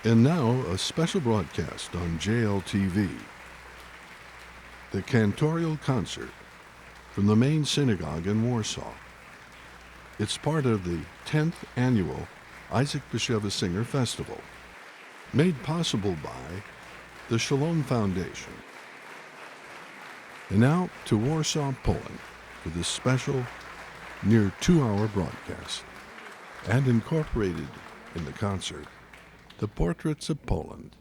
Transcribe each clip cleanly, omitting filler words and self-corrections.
And now, a special broadcast on JLTV. The Cantorial Concert from the main synagogue in Warsaw. It's part of the 10th annual Isaac Bashevis Singer Festival, made possible by the Shalom Foundation. And now to Warsaw, Poland, for this special, near 2-hour broadcast, and incorporated in the concert, the Portraits of Poland.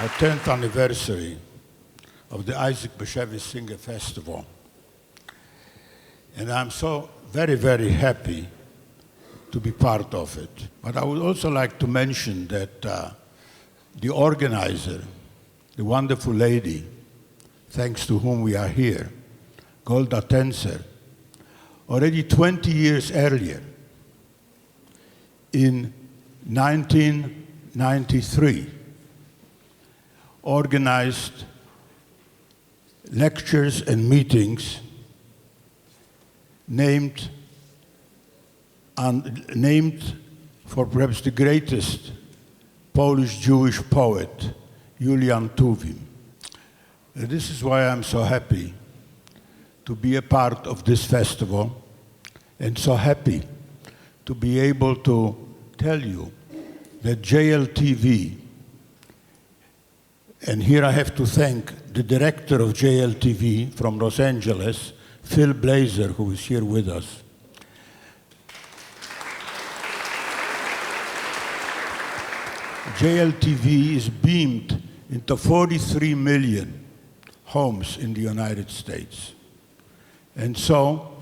10th anniversary of the Isaac Bashevis Singer Festival. And I'm so very, very happy to be part of it. But I would also like to mention that the organizer, the wonderful lady, thanks to whom we are here, Golda Tenser, already 20 years earlier, in 1993, organized lectures and meetings named for perhaps the greatest Polish Jewish poet, Julian Tuwim. This is why I'm so happy to be a part of this festival and so happy to be able to tell you that JLTV, and here I have to thank the director of JLTV from Los Angeles, Phil Blazer, who is here with us. JLTV is beamed into 43 million homes in the United States. And so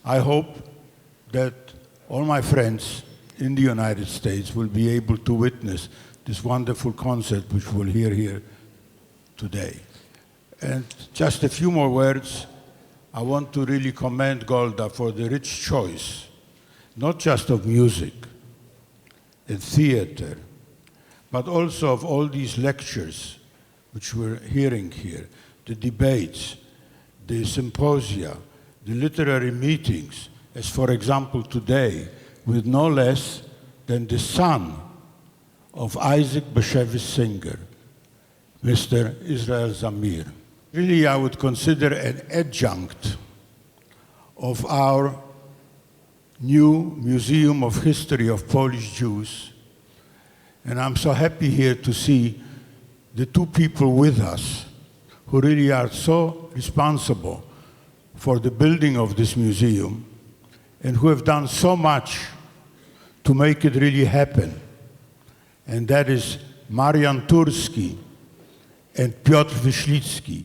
I hope that all my friends in the United States will be able to witness this wonderful concert which we'll hear here today. And just a few more words. I want to really commend Golda for the rich choice, not just of music and theater, but also of all these lectures which we're hearing here, the debates, the symposia, the literary meetings, as for example today, with no less than the son of Isaac Bashevis Singer, Mr. Israel Zamir. Really, I would consider an adjunct of our new Museum of History of Polish Jews. And I'm so happy here to see the two people with us who really are so responsible for the building of this museum and who have done so much to make it really happen. And that is Marian Turski and Piotr Wyszlicki.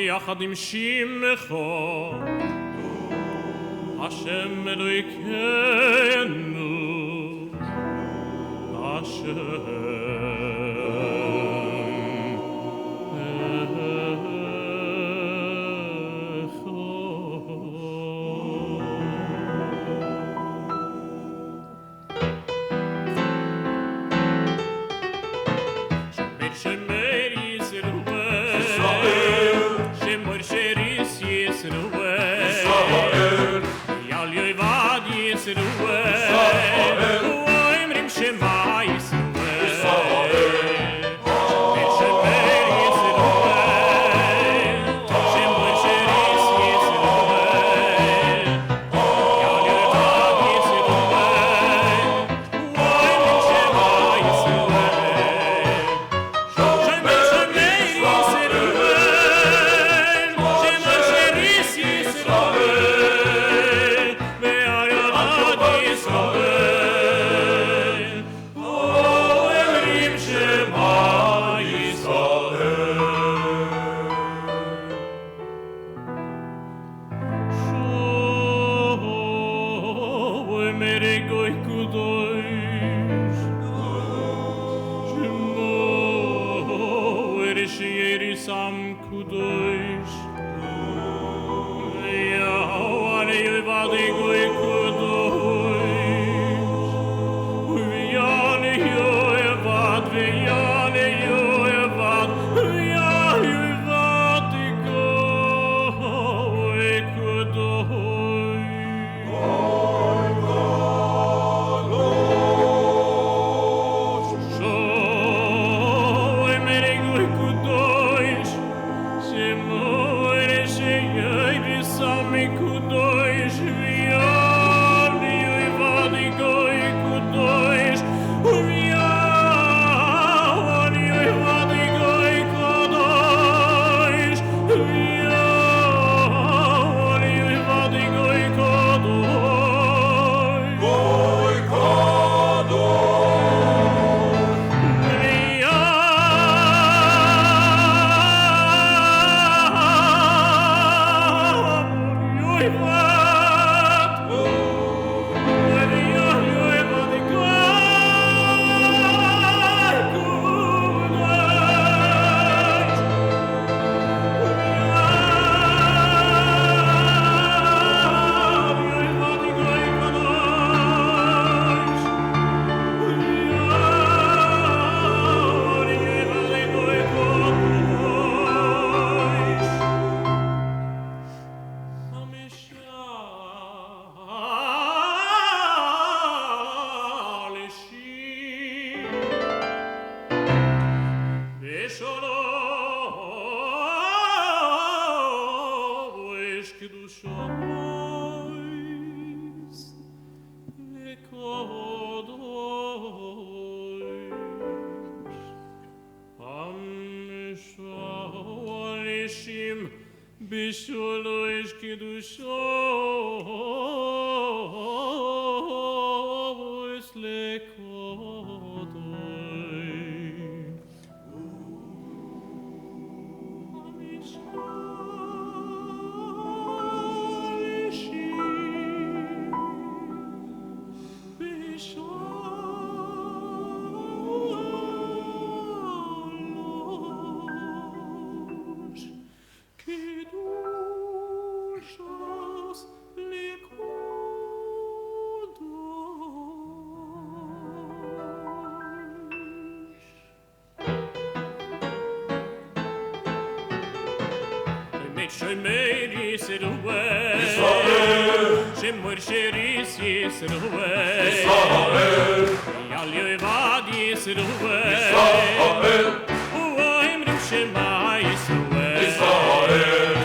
יחד עם שמך השם אלוהינו השם Merigoi Kudosh Shemo Ereshiri Sam Kudosh Yahweh Yevadi Goi Kudosh V'yane Yoevad V'yane Yoevad V'yane Yevadi Goi Kudosh Bisholosh Kiddushos Lekodoi Kiddushos Shemir Yisroel Shemir Sheris Yisroel Yal Yevad Yisroel U'oimrim Shema Yisroel Israel,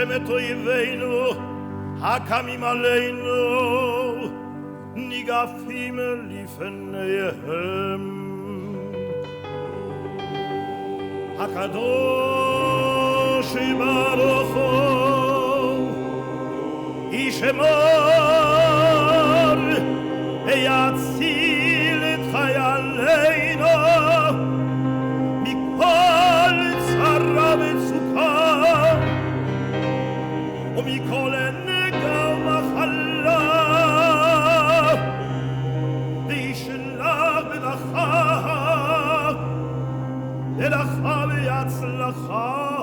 השם את אויבינו הקמים עלינו ניגפים לפניהם. הקדוש ברוך הוא ישמור ויציל את חיילינו מכל צרה וצוקה ומכל נגע ומחלה וישלח ברכה והצלחה.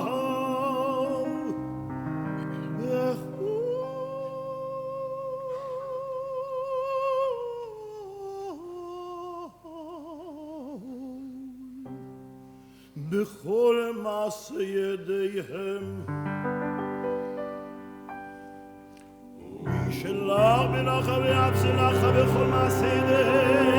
בכל מעשה ידיהם וישלח ברכה והצלחה בכל מעשה ידיהם.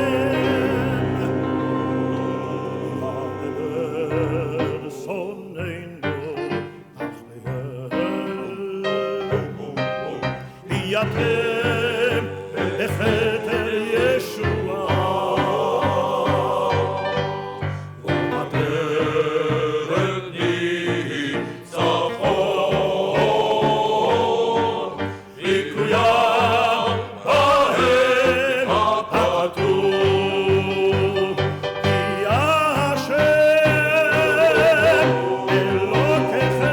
אתם בכתר ישועה ובדרך ניצחון יקוים בהם הכתוב כי השם אלוקיכם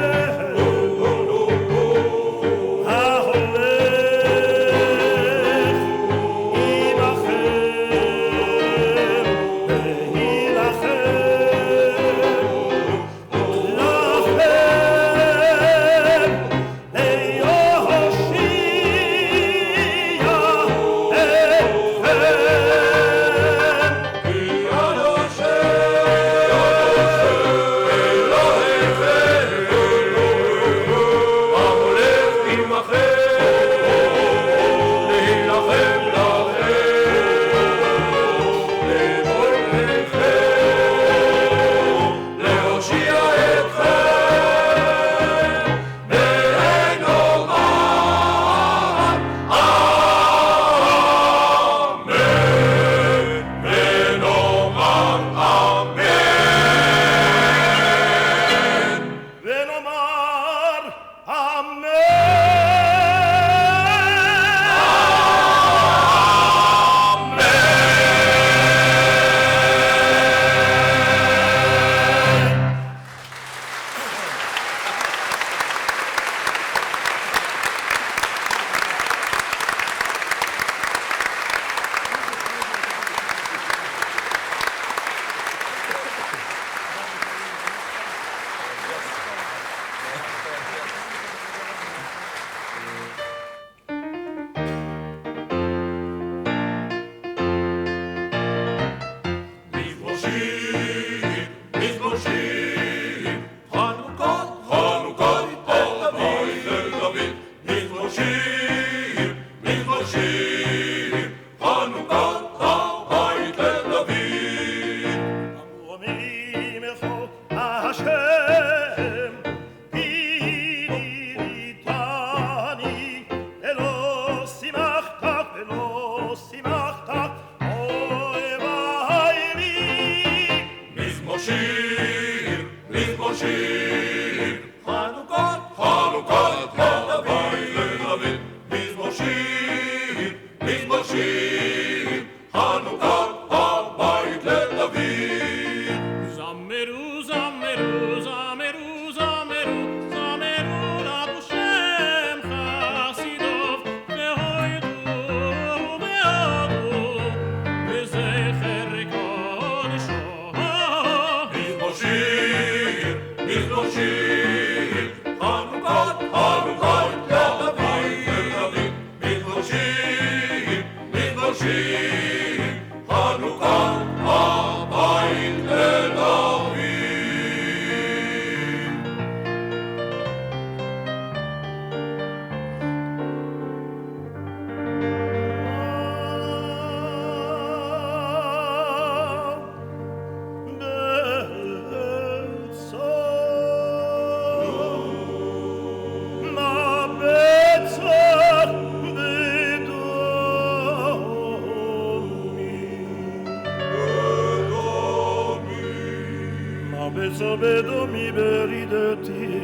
בדומי ברידתי,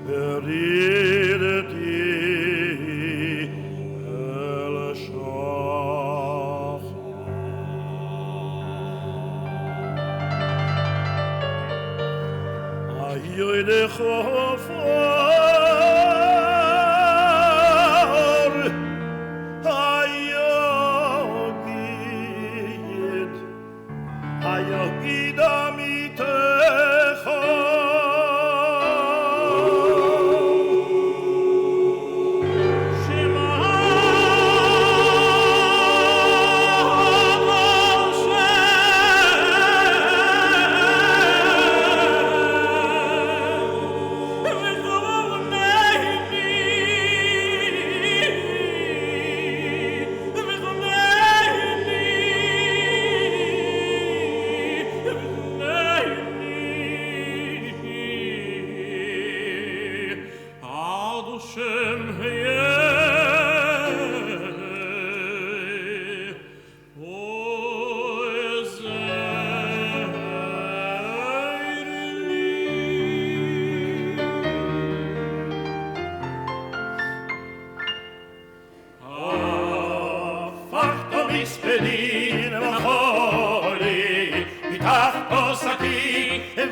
ברידתי אל שחר. היו דחופר, היגיד עמיתך,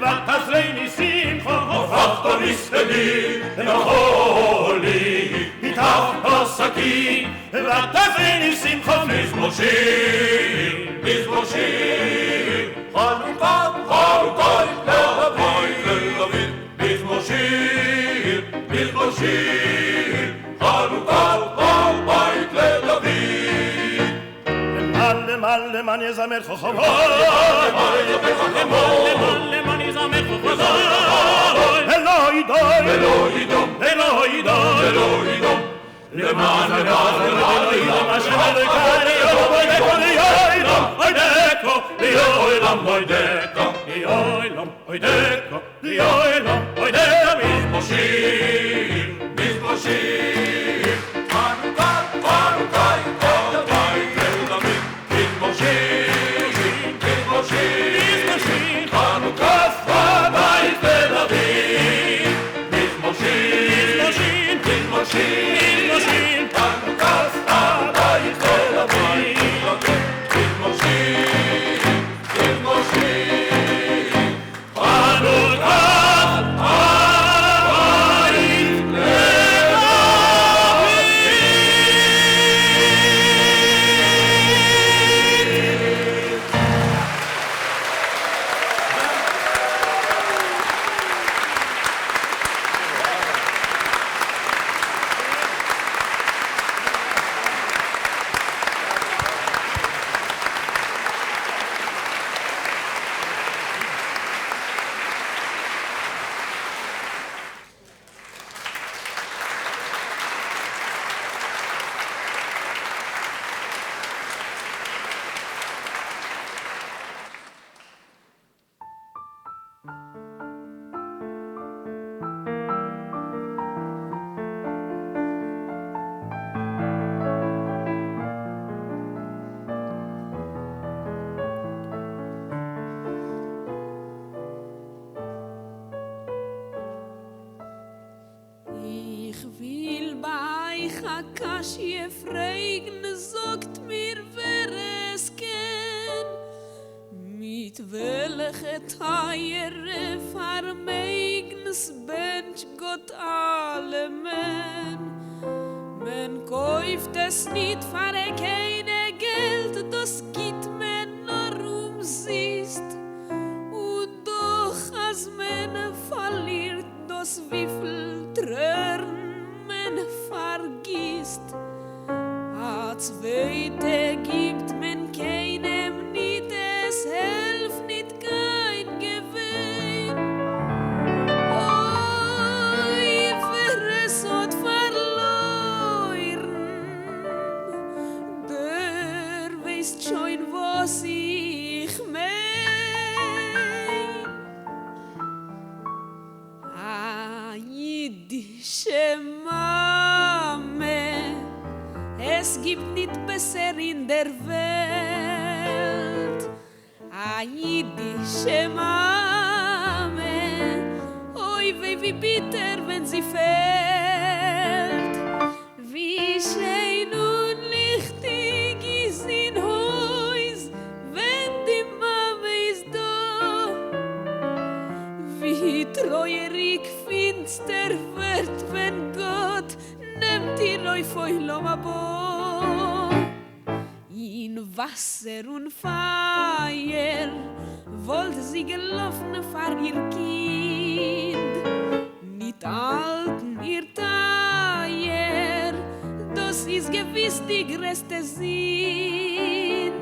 ותעזרני שמחה, הפכת מספדי לחולי, איתך עסקי, ותעזרני שמחה, מזמור שיר, מזמור שיר, חנוכת לדוד, מזמור שיר, מזמור שיר, חנוכת בית לדוד. למען יזמר חכמות, למען יזמר חכמות, אלוהי דום, אלוהי דום, למען השם אלוהי Es gibt nicht besser in der Welt jüdische Mame, oi wie bitter, wenn sie fällt, wie schön und lichtig ist in Haus, wenn die Mame ist da, wie treuerig finster wird, wenn Gott nimmt ihr auf Oilom Abo. In Wasser und Feuer wollte sie gelaufen vor ihr Kind. Nicht alt, nicht teuer, das ist gewiss die größte Sind.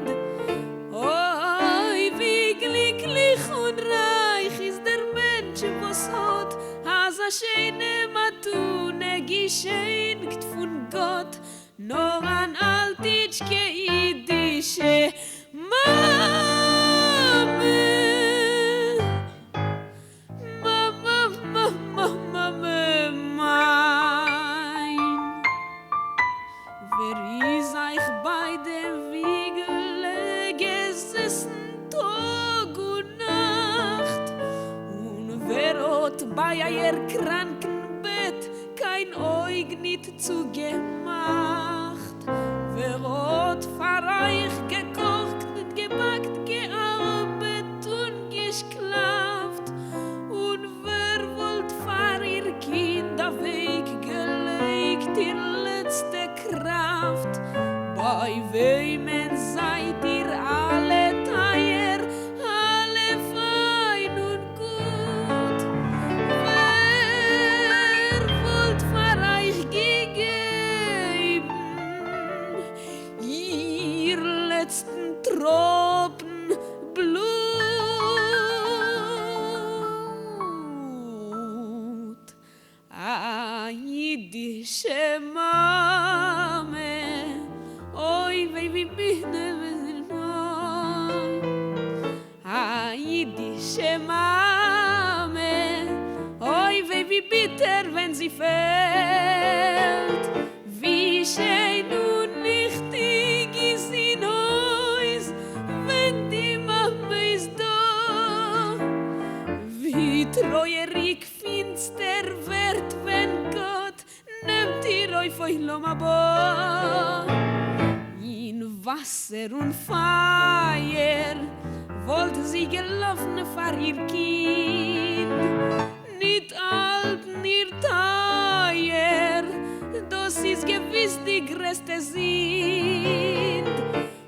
Oi, wie glücklich und reich ist der Mensch, was hat, als a schöne Matune geschenkt von Gott. Noch an altitschke jüdische Mame. Mama, Mama, Mama, mein. Wer ist euch bei dem Wiegele gesessen Tag und Nacht? Und wer hat bei euer kranken Bett kein Aug nicht zugemacht? Wer hat für euch gekocht und gebackt, gearbeitet und geschlaft? Und wer wollt für ihr Kind weggelegt, ihr letzte Kraft? Bei wem seid ihr alle teuer, alle fein und gut? Wer wollt für euch gegeben, ihr letzten Tropfen Blut? A jüdische Mame, oi wie bitte a jüdische Mame, oi wie bitter, wenn sie fällt. Wie schön und nichtig ist in Haus, wenn die Mama ist da. Wie treuerig finster wird, wenn Gott nimmt ihr auf Oilom Abo. In Wasser und Feuer wollte sie gelaufen vor ihr Kind. Nicht alt, nicht teuer, das ist gewiss die größte Sind.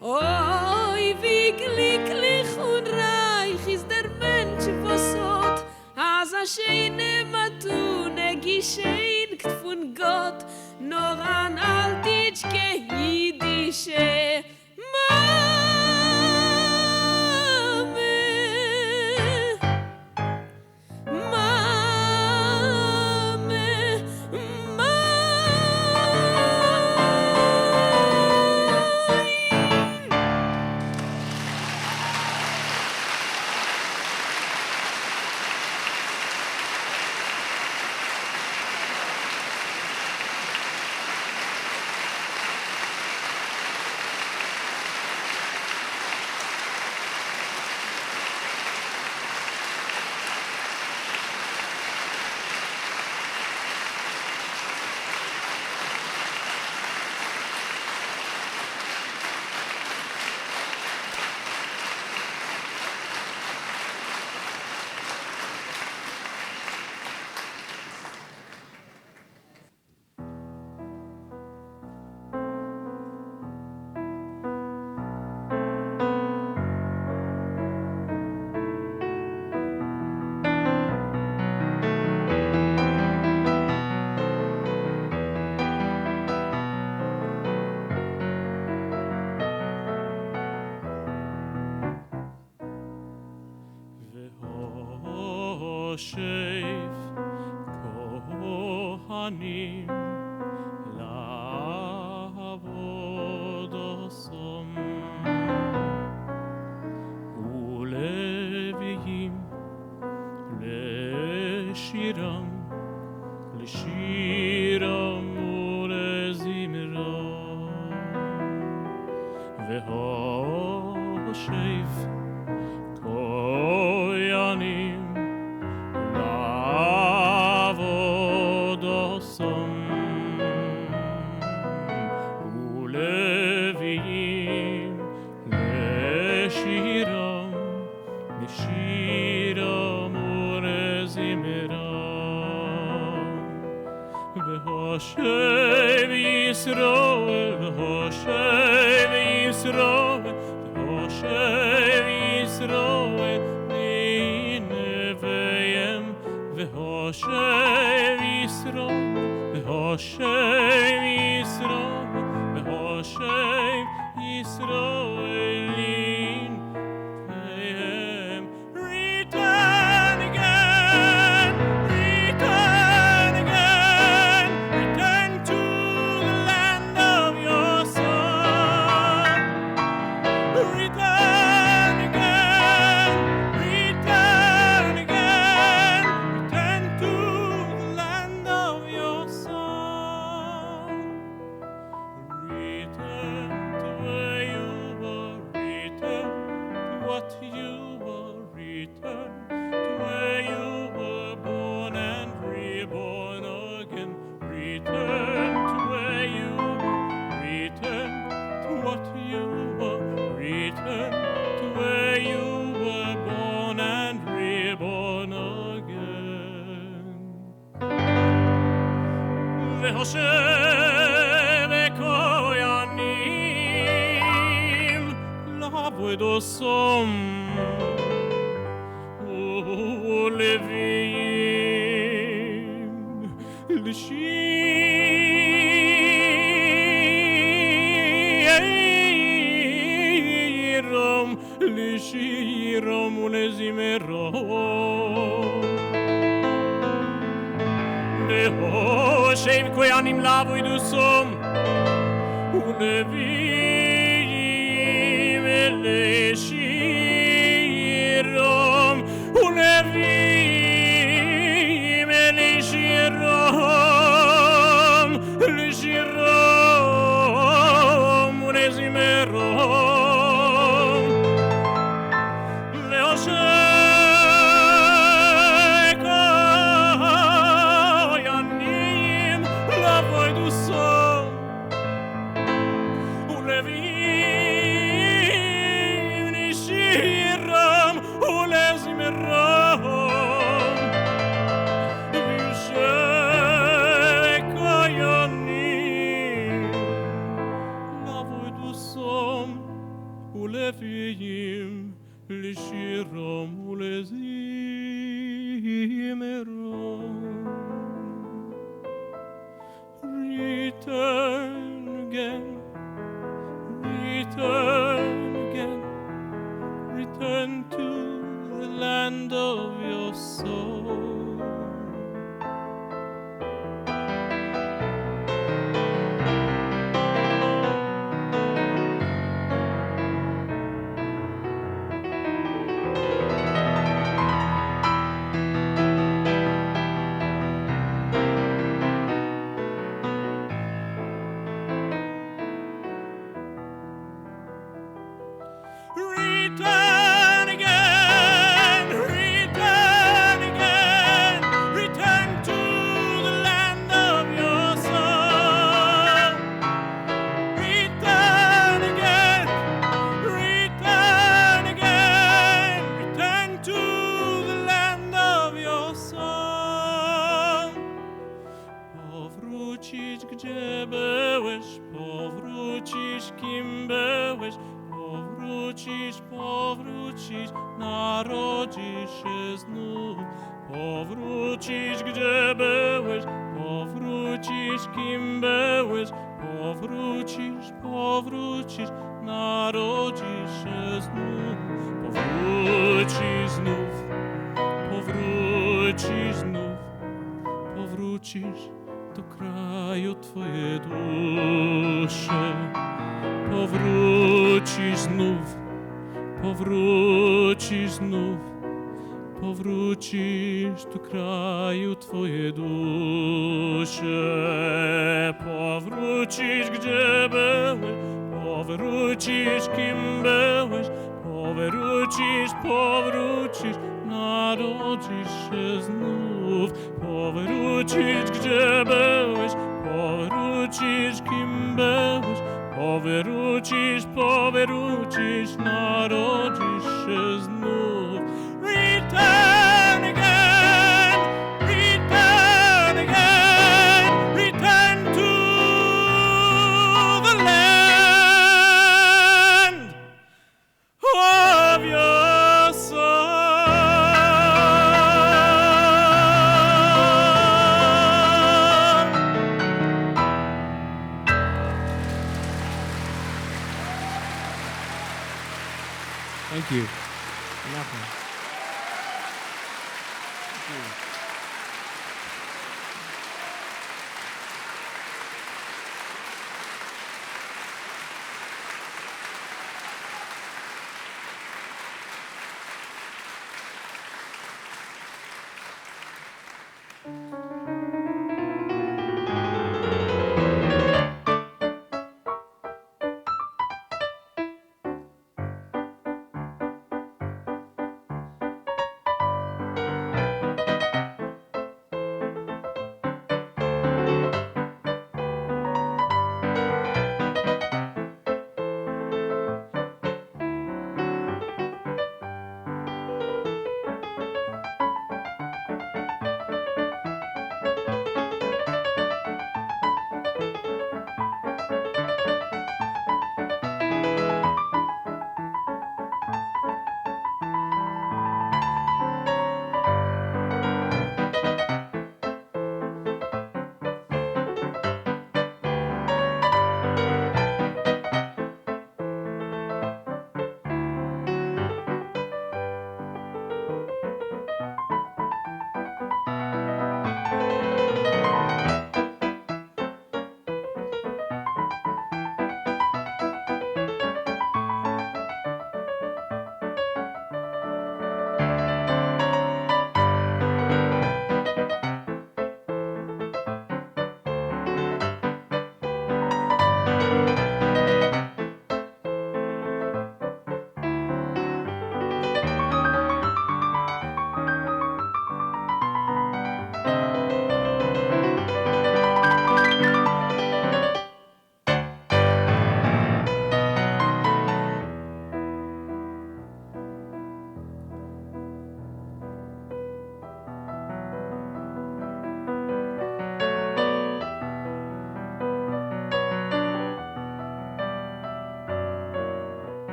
Oi, wie glücklich und reich ist der Mensch, was hat, als a schöne Matune geschenkt von Gott, noch an altitschke jüdische Mame. Mame, Mame. Sheif Kohanim La'avodosom Uleviim Leshiram Leshiram Ulezimram Ve'Hosheif Hoshev Yisroel, Hoshev Yisroel, Hoshev Yisroel, Nineveh, Hoshev Yisroel, Hoshev Yisroel, Hoshev Yisroel, Nineveh. Return again, return again, return to the land of your son. Return again, return again, return to the land of your son. Return to where you were, return to what you were, return to where you were born and reborn again. Return to where you were, return to what you were, return to where you were born and reborn again. V'hoshev ekoyanim לעבוד עושם ולוויים לשירם ולזמרם והושב כהנים לעבוד עושם ולוויים לשירם ולוויים לשירם לשירם ולזמרם והושע כהנים לעבוד עושם ולוויים לשירם ולזמרם והושע כהנים לעבוד עושם ולוויים לשירם ולזמרם. Return again, return again, return to the land of your soul. Return again, return again, return to the land of your son. Return again, return again, return to the land of your son. Powrócić gdzie byłeś, powrócić kim byłeś, powrócisz, powrócisz, narodzisz się znów. Powrócisz, gdzie byłeś, powrócisz, kim byłeś, powrócisz, powrócisz, narodzisz się znów. Powrócisz znów, powrócisz znów, powrócisz do kraju twoje dusze. Powrócisz znów, powrócisz znów, powrócisz do kraju twoje dusze. Powrócisz, gdzie byłeś, powrócisz, kim byłeś, powrócisz, powrócisz, narodzisz się znów. Powrócisz, gdzie byłeś, powrócisz, kim byłeś, powrócisz, powrócisz, narodzisz się znów. Return again, return again, return Thank you. Nothing.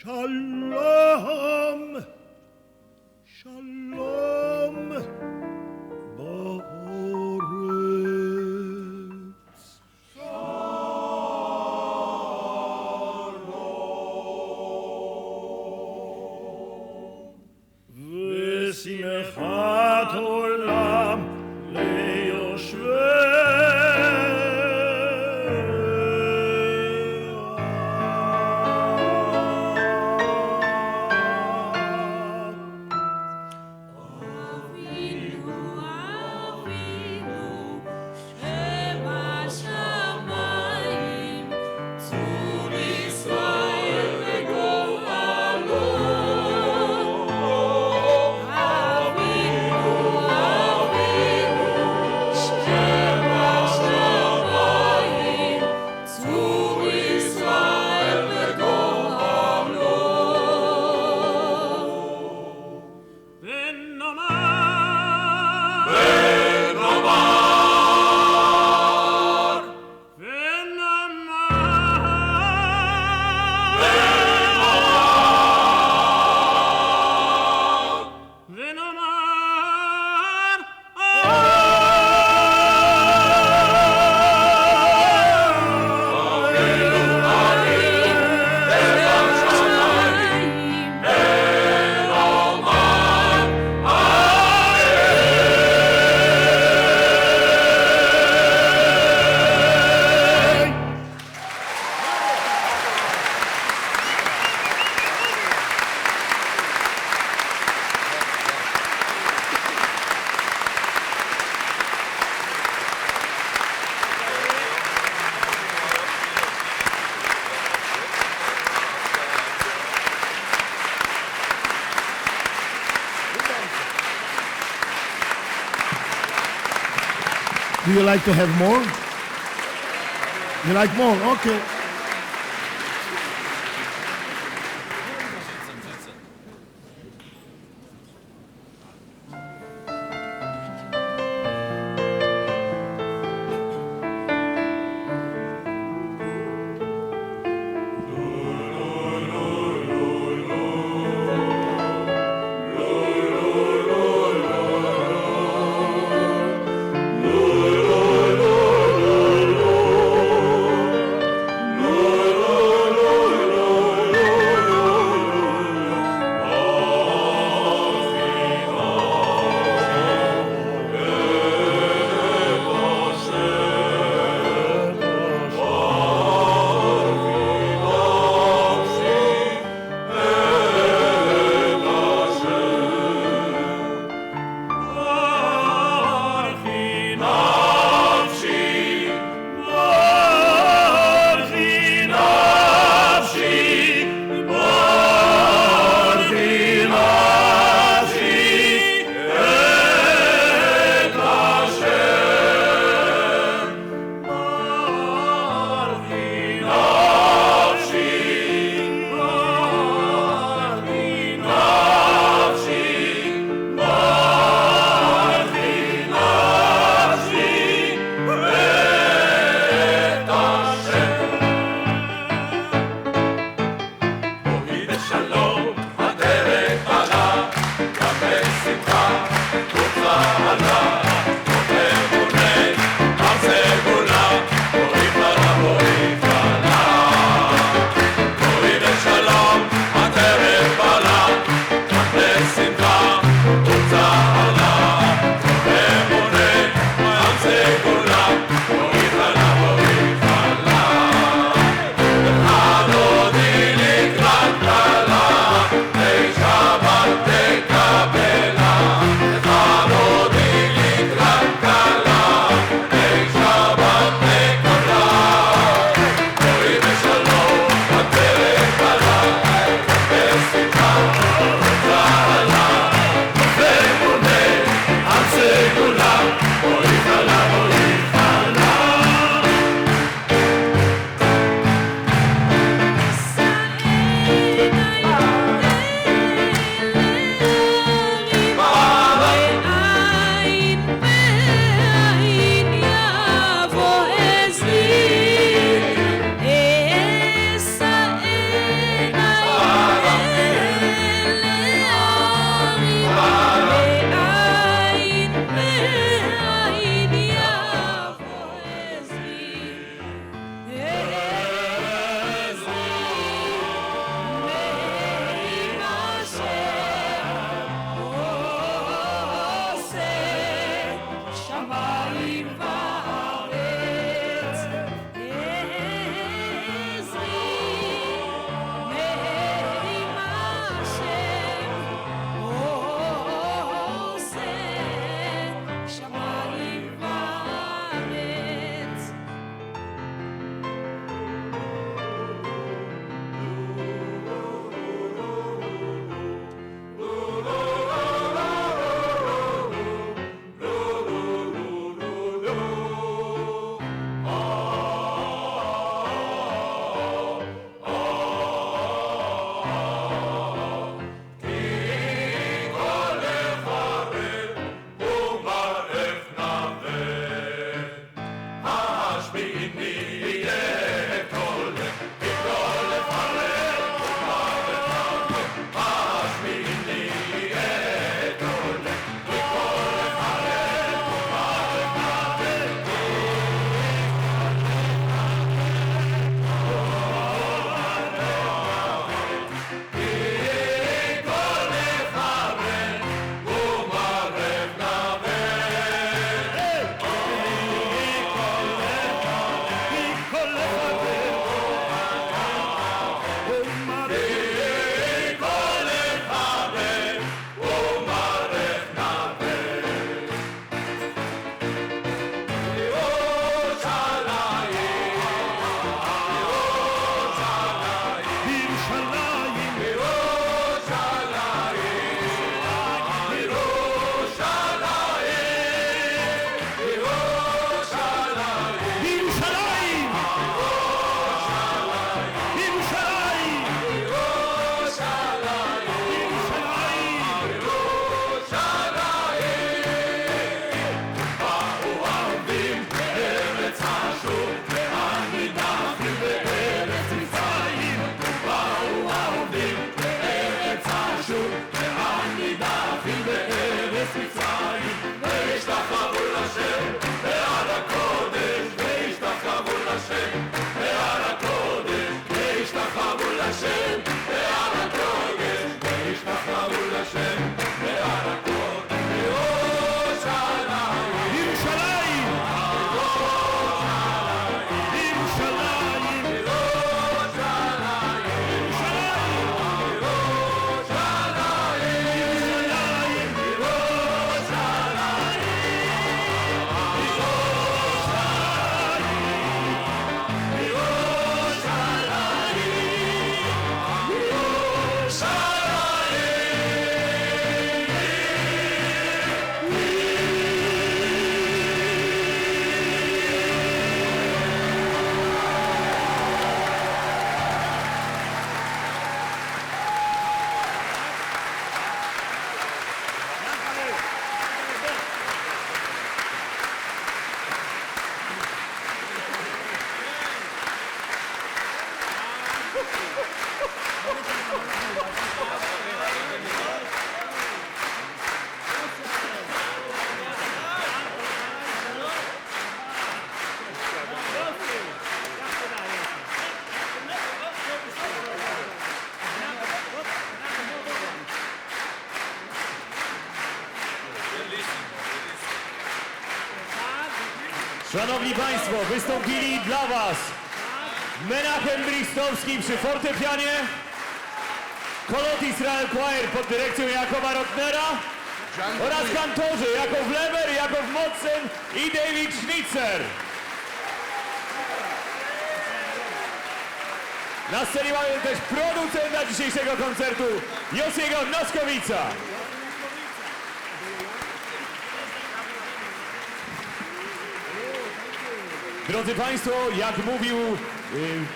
Shalom, Shalom, Ba'aretz. Shalom. V'simchat olam Do you like to have more? You like more? Okay. Szanowni Państwo, wystąpili dla Was Menachem Bristowski przy fortepianie, Kolot Israel Choir pod dyrekcją Jakoba Rotnera oraz kantorzy Jakov Leber, Jakov Motzen i David Schnitzer. Na scenie mamy też producenta dzisiejszego koncertu, Josiego Noskowica. Drodzy Państwo, jak mówił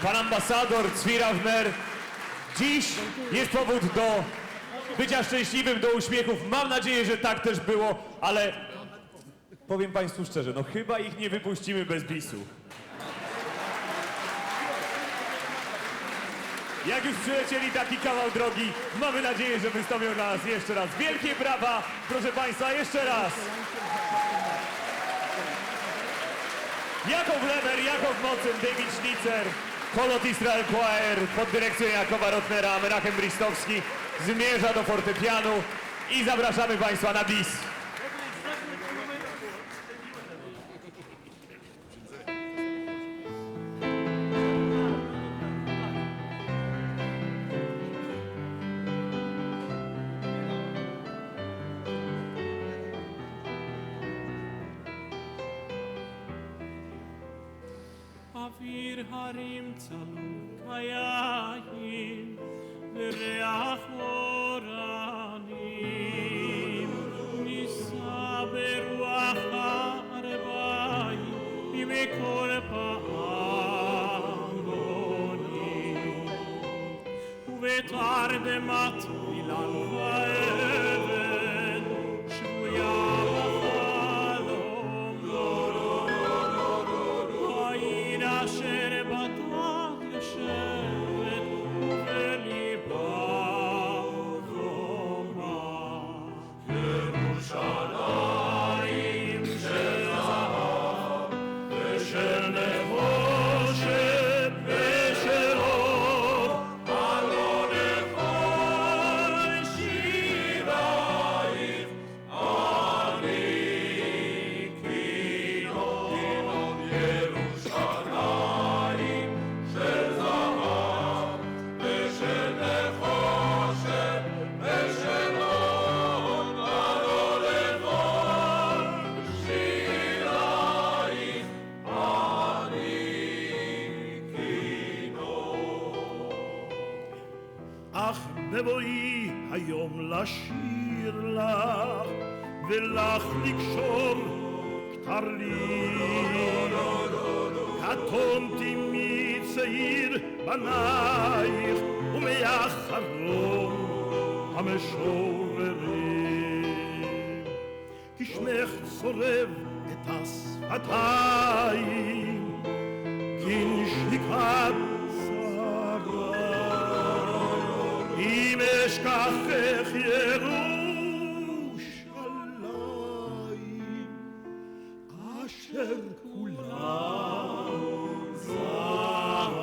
pan ambasador Zwirawner, dziś jest powód do bycia szczęśliwym, do uśmiechów. Mam nadzieję, że tak też było, ale powiem Państwu szczerze, no chyba ich nie wypuścimy bez bisu. Jak już przylecieli taki kawał drogi, mamy nadzieję, że wystąpią dla nas jeszcze raz. Wielkie brawa, proszę Państwa, jeszcze raz. Jakov Leber, Jakov Motzen, David Schnitzer, Kolot Israel Choir pod dyrekcją Jakoba Rotnera, Menachem Bristowski zmierza do fortepianu i zapraszamy Państwa na bis. אוויר הרים צלול כיין וריח אורנים נישא ברוח הערביים מכל פעמונים ובתרדמת אילן ואבן שבויה אשר בטח לשבת ובליבה חומה ירושלים של זהב ושל נחושת ושל אור הלא לכל שירייך אני כינון ירושלים של זהב ושל נחושת ושל אור הלא לכל שירייך אני כינון. אך בבואי היום לשיר לך ולך לקשור כתרים קטונתי מצעיר בנייך ומאחרון המשוררים כי שמך צורב את השפתיים כנשיקת שרה אם אשכחך ירושלים אשר כולם זהב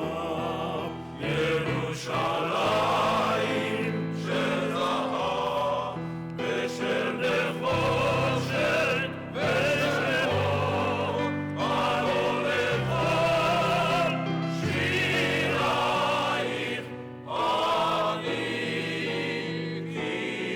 ירושלים של זהב ושל נחושת ושל אור הלא לכל שירייך אני כינון.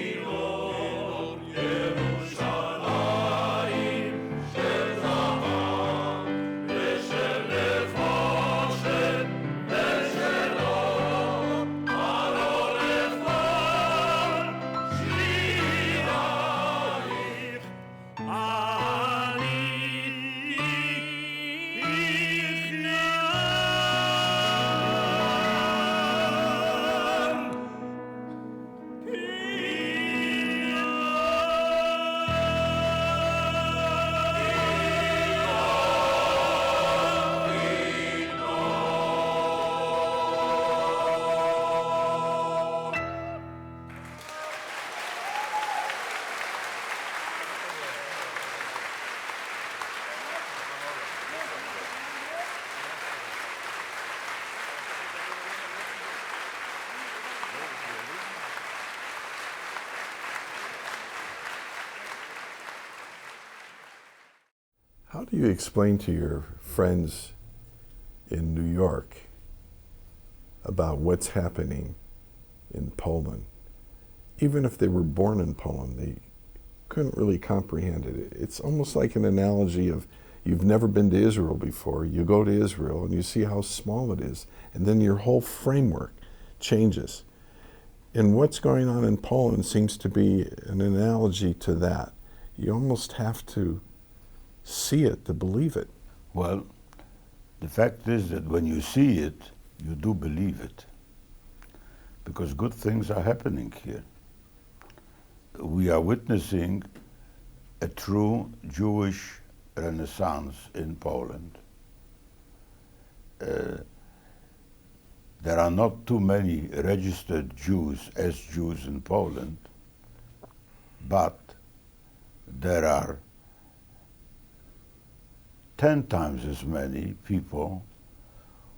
How do you explain to your friends in New York about what's happening in Poland? Even if they were born in Poland, they couldn't really comprehend it. It's almost like an analogy of you've never been to Israel before. You go to Israel and you see how small it is, and then your whole framework changes. And what's going on in Poland seems to be an analogy to that. You almost have to see it to believe it. Well, the fact is that when you see it, you do believe it. Because good things are happening here. We are witnessing a true Jewish renaissance in Poland. There are not too many registered Jews as Jews in Poland, but there are 10 times as many people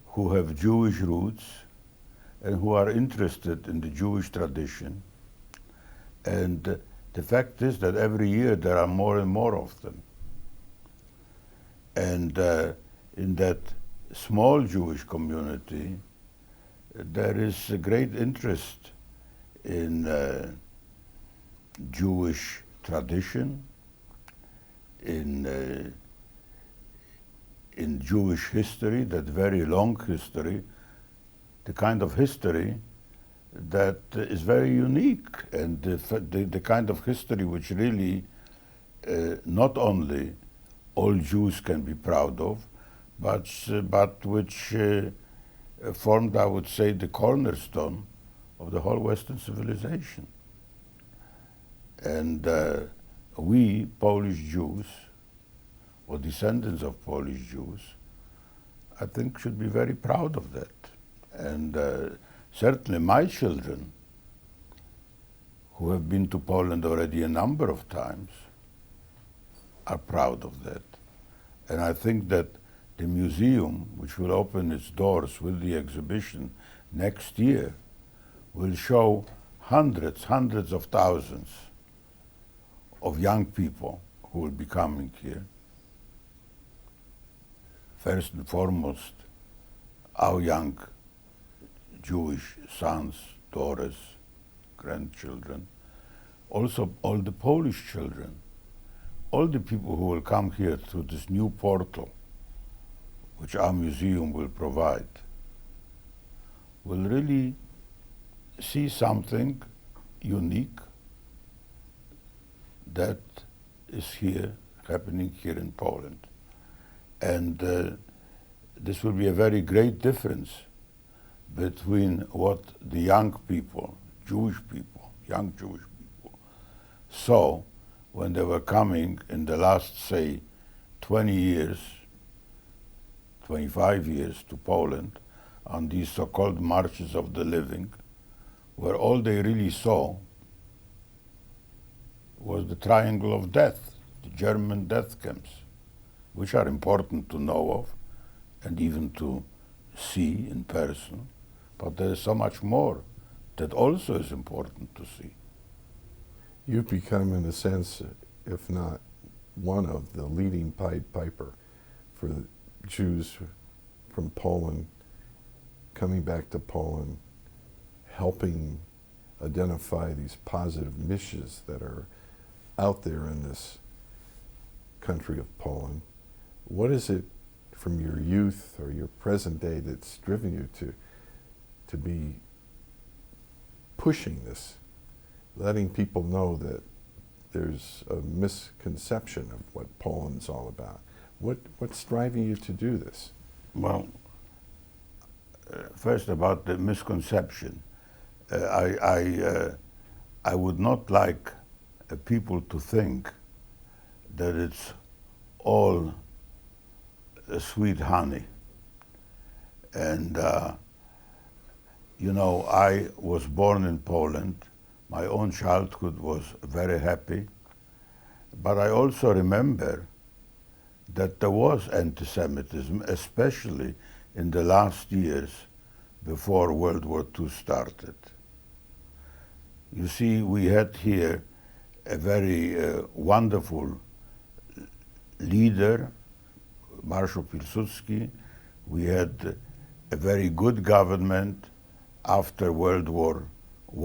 who have Jewish roots and who are interested in the Jewish tradition. And the fact is that every year there are more and more of them. And in that small Jewish community, there is a great interest in Jewish tradition, in Jewish history, that very long history, the kind of history that is very unique, and the kind of history which really not only all Jews can be proud of, but which formed, I would say, the cornerstone of the whole Western civilization. And we, Polish Jews, or descendants of Polish Jews, I think should be very proud of that. And certainly my children, who have been to Poland already a number of times, are proud of that. And I think that the museum, which will open its doors with the exhibition next year, will show hundreds of thousands of young people who will be coming here. First and foremost, our young Jewish sons, daughters, grandchildren, also all the Polish children, all the people who will come here through this new portal, which our museum will provide, will really see something unique that is here, happening here in Poland. And this will be a very great difference between what the young people, Jewish people, young Jewish people, saw when they were coming in the last, say, 20 years, 25 years to Poland on these so-called marches of the living, where all they really saw was the triangle of death, the German death camps, which are important to know of and even to see in person. But there is so much more that also is important to see. You've become, in a sense, if not one of the leading Pied Piper for the Jews from Poland coming back to Poland, helping identify these positive missions that are out there in this country of Poland. What is it from your youth or your present day that's driven you to be pushing this, letting people know that there's a misconception of what Poland's all about? What's driving you to do this? Well, first about the misconception. I would not like people to think that it's all sweet honey. And, you know, I was born in Poland. My own childhood was very happy. But I also remember that there was anti-Semitism, especially in the last years before World War II started. You see, we had here a very wonderful leader Marshal Pilsudski. We had a very good government after World War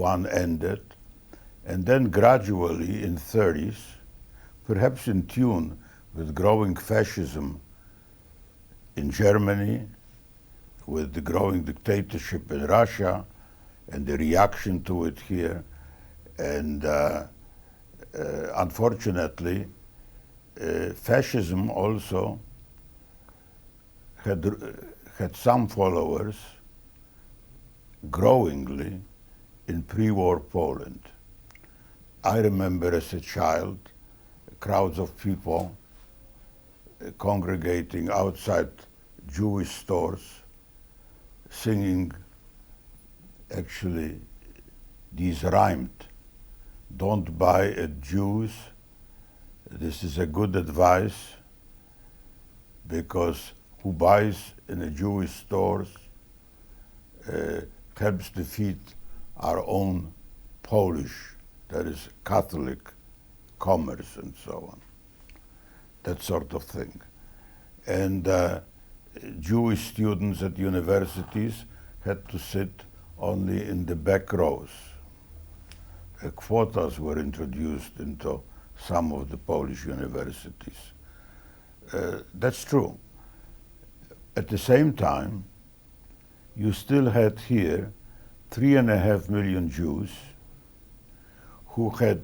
I ended. And then gradually in 30s, perhaps in tune with growing fascism in Germany, with the growing dictatorship in Russia and the reaction to it here, and unfortunately, fascism also had some followers growingly in pre-war Poland. I remember as a child crowds of people congregating outside Jewish stores, singing, actually, these rhymed, "Don't buy at Jews, this is a good advice, because who buys in the Jewish stores helps defeat our own Polish, that is Catholic, commerce and so on." That sort of thing. And Jewish students at universities had to sit only in the back rows. Quotas were introduced into some of the Polish universities. That's true. At the same time, you still had here 3.5 million Jews who had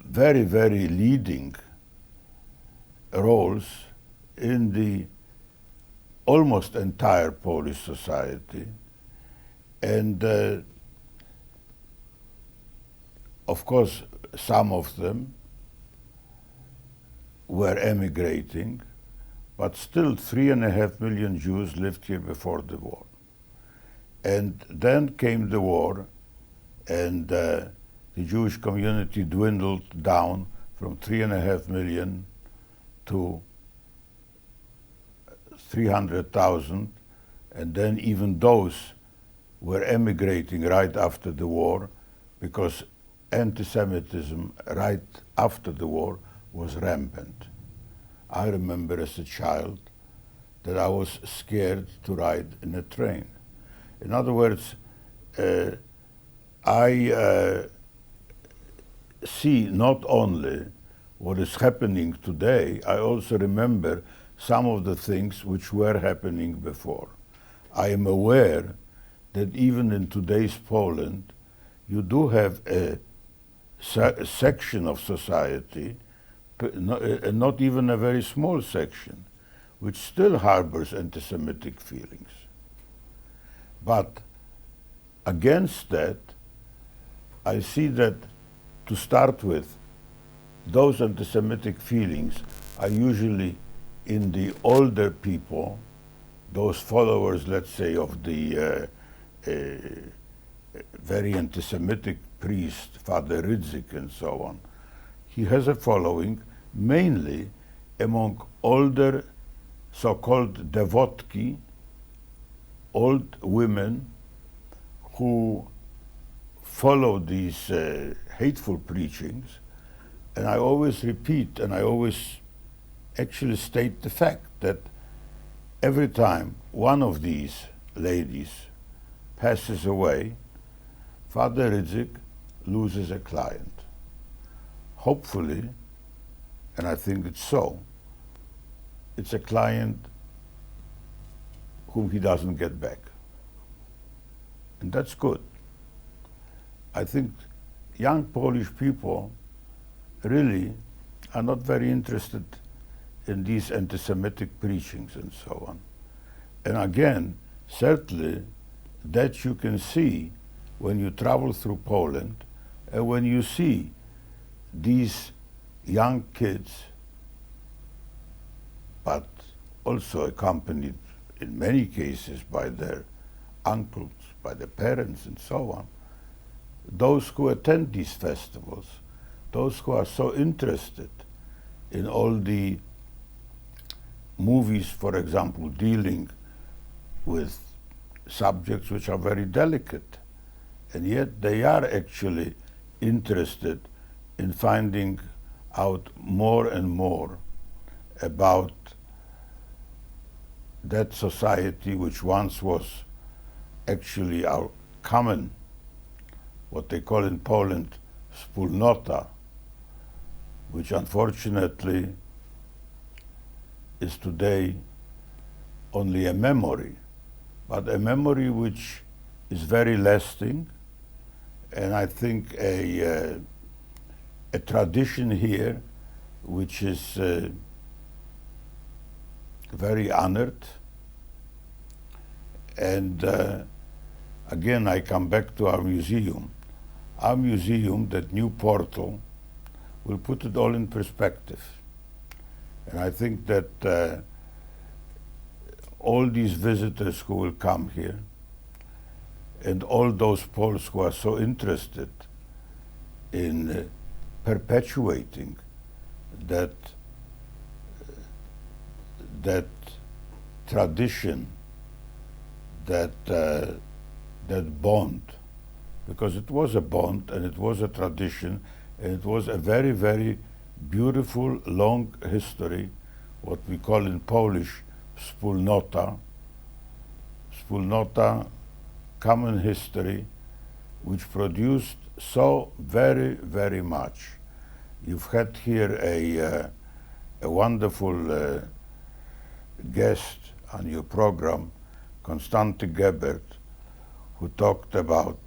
very, very leading roles in the almost entire Polish society. And of course, some of them were emigrating, but still 3.5 million Jews lived here before the war. And then came the war, and the Jewish community dwindled down from 3.5 million to 300,000, and then even those were emigrating right after the war, because anti-Semitism right after the war was rampant. I remember as a child that I was scared to ride in a train. In other words, I see not only what is happening today, I also remember some of the things which were happening before. I am aware that even in today's Poland, you do have a section of society, not even a very small section, which still harbors anti-Semitic feelings. But against that, I see that, to start with, those anti-Semitic feelings are usually in the older people, those followers, let's say, of the very anti-Semitic priest, Father Rydzyk, and so on. He has a following mainly among older so-called devotki, old women who follow these hateful preachings. And I always repeat, and I always actually state the fact that every time one of these ladies passes away, Father Rydzyk loses a client. Hopefully, and I think it's so, it's a client whom he doesn't get back. And that's good. I think young Polish people really are not very interested in these anti-Semitic preachings and so on. And again, certainly that you can see when you travel through Poland and when you see these young kids, but also accompanied in many cases by their uncles, by their parents and so on, those who attend these festivals, those who are so interested in all the movies, for example, dealing with subjects which are very delicate, and yet they are actually interested in finding out more and more about that society which once was actually our common, what they call in Poland, wspólnota, which unfortunately is today only a memory, but a memory which is very lasting, and I think a tradition here which is very honored. And again, I come back to our museum. Our museum, that new portal, will put it all in perspective. And I think that all these visitors who will come here, and all those Poles who are so interested in perpetuating that tradition, that bond, because it was a bond and it was a tradition and it was a very, very beautiful, long history, what we call in Polish wspólnota, common history, which produced so very, very much. You've had here a wonderful guest on your program, Constanty Gebert, who talked about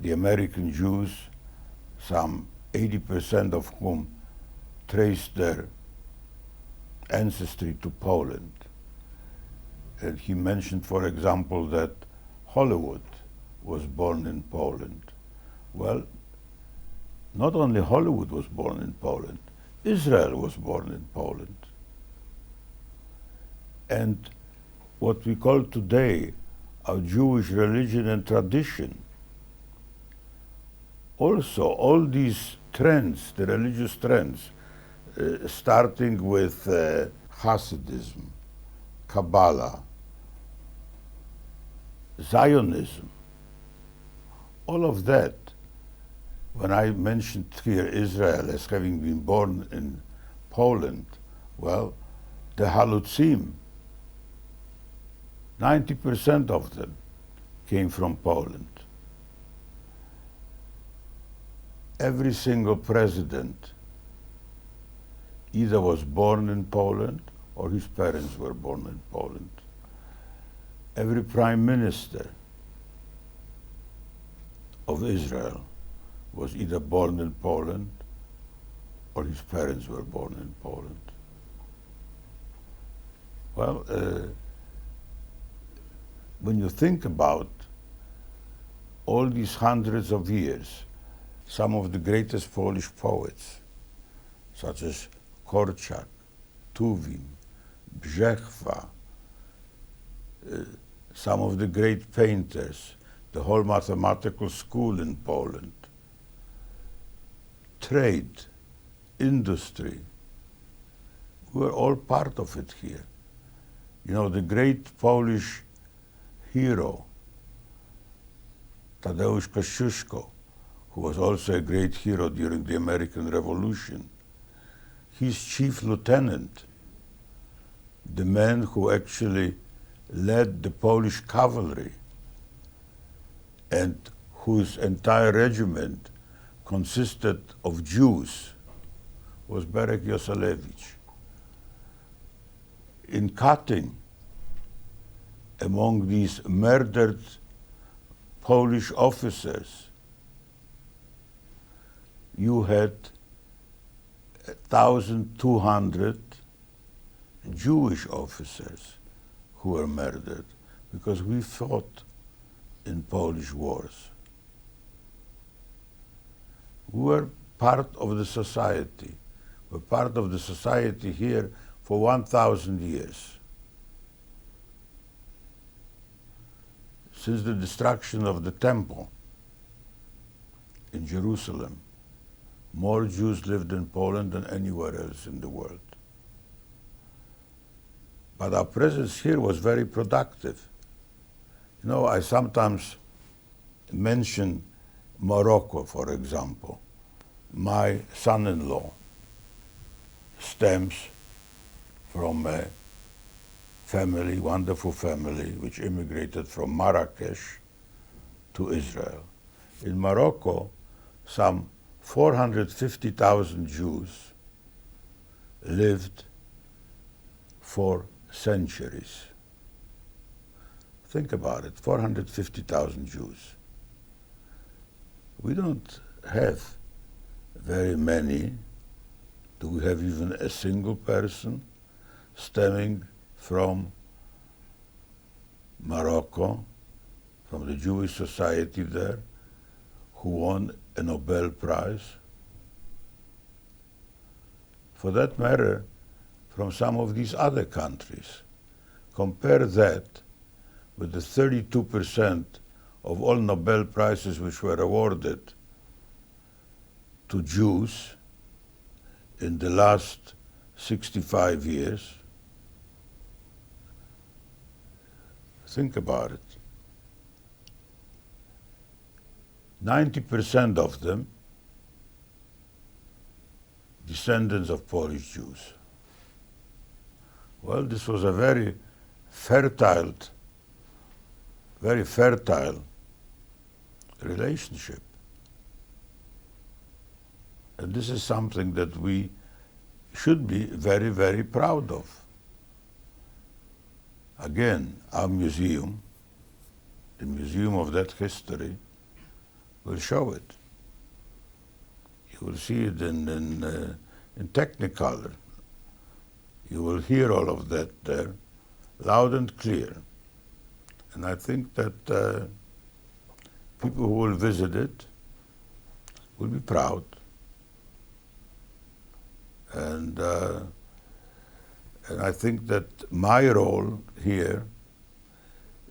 the American Jews, some 80% of whom traced their ancestry to Poland. And he mentioned, for example, that Hollywood was born in Poland. Well, not only Hollywood was born in Poland, Israel was born in Poland. And what we call today our Jewish religion and tradition, also all these trends, the religious trends, starting with Hasidism, Kabbalah, Zionism, all of that, when I mentioned here Israel as having been born in Poland, well, the Halutzim, 90% of them came from Poland. Every single president either was born in Poland or his parents were born in Poland. Every prime minister of Israel was either born in Poland or his parents were born in Poland. Well, when you think about all these hundreds of years, some of the greatest Polish poets, such as Korczak, Tuwim, Brzechwa, some of the great painters, the whole mathematical school in Poland, trade, industry, we were all part of it here. You know, the great Polish hero, Tadeusz Kościuszko, who was also a great hero during the American Revolution, his chief lieutenant, the man who actually led the Polish cavalry and whose entire regiment consisted of Jews, was Berek Joselewicz. In cutting among these murdered Polish officers, you had 1,200 Jewish officers who were murdered because we fought in Polish wars. We were part of the society. We're part of the society here for 1,000 years. Since the destruction of the temple in Jerusalem, more Jews lived in Poland than anywhere else in the world. But our presence here was very productive. You know, I sometimes mention Morocco, for example. my son-in-law stems from a family, wonderful family, which immigrated from Marrakesh to Israel. In Morocco, some 450,000 Jews lived for centuries. Think about it, 450,000 Jews. We don't have very many. Do we have even a single person stemming from Morocco, from the Jewish society there, who won a Nobel Prize? For that matter, from some of these other countries. Compare that with the 32% of all Nobel Prizes which were awarded to Jews in the last 65 years. Think about it. 90% of them descendants of Polish Jews. Well, this was a very fertile relationship. And this is something that we should be very, very proud of. Again, our museum, the museum of that history, will show it. You will see it in Technicolor. You will hear all of that there, loud and clear. And I think that people who will visit it will be proud. And I think that my role here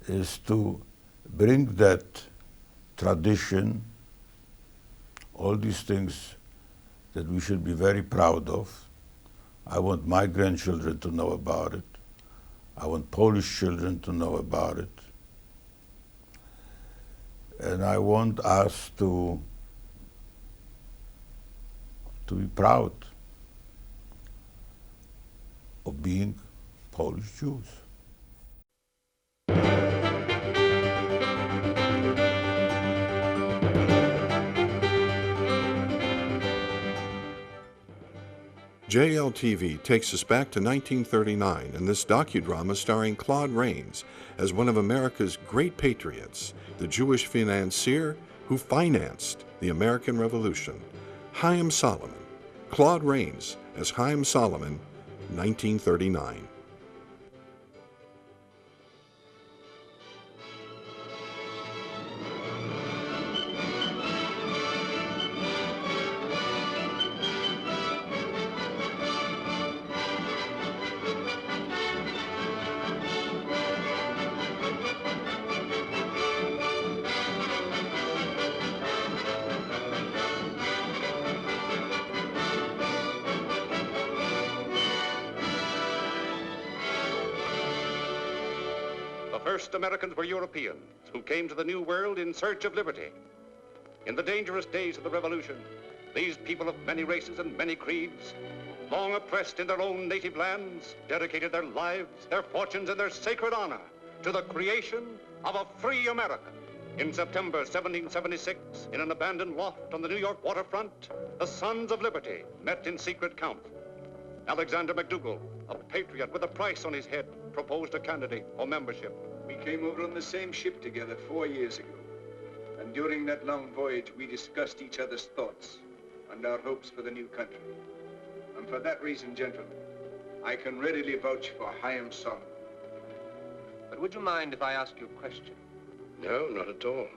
is to bring that tradition, all these things that we should be very proud of. I want my grandchildren to know about it. I want Polish children to know about it. And I want us to be proud of being Polish Jews. JLTV takes us back to 1939 in this docudrama starring Claude Rains as one of America's great patriots, the Jewish financier who financed the American Revolution, Chaim Solomon. Claude Rains as Chaim Solomon, 1939. The first Americans were Europeans who came to the New World in search of liberty. In the dangerous days of the Revolution, these people of many races and many creeds, long oppressed in their own native lands, dedicated their lives, their fortunes, and their sacred honor to the creation of a free America. In September 1776, in an abandoned loft on the New York waterfront, the Sons of Liberty met in secret council. Alexander McDougall, a patriot with a price on his head, proposed a candidate for membership. We came over on the same ship together 4 years ago. And during that long voyage, we discussed each other's thoughts and our hopes for the new country. And for that reason, gentlemen, I can readily vouch for Chaim Solomon. But would you mind if I ask you a question? No, not at all.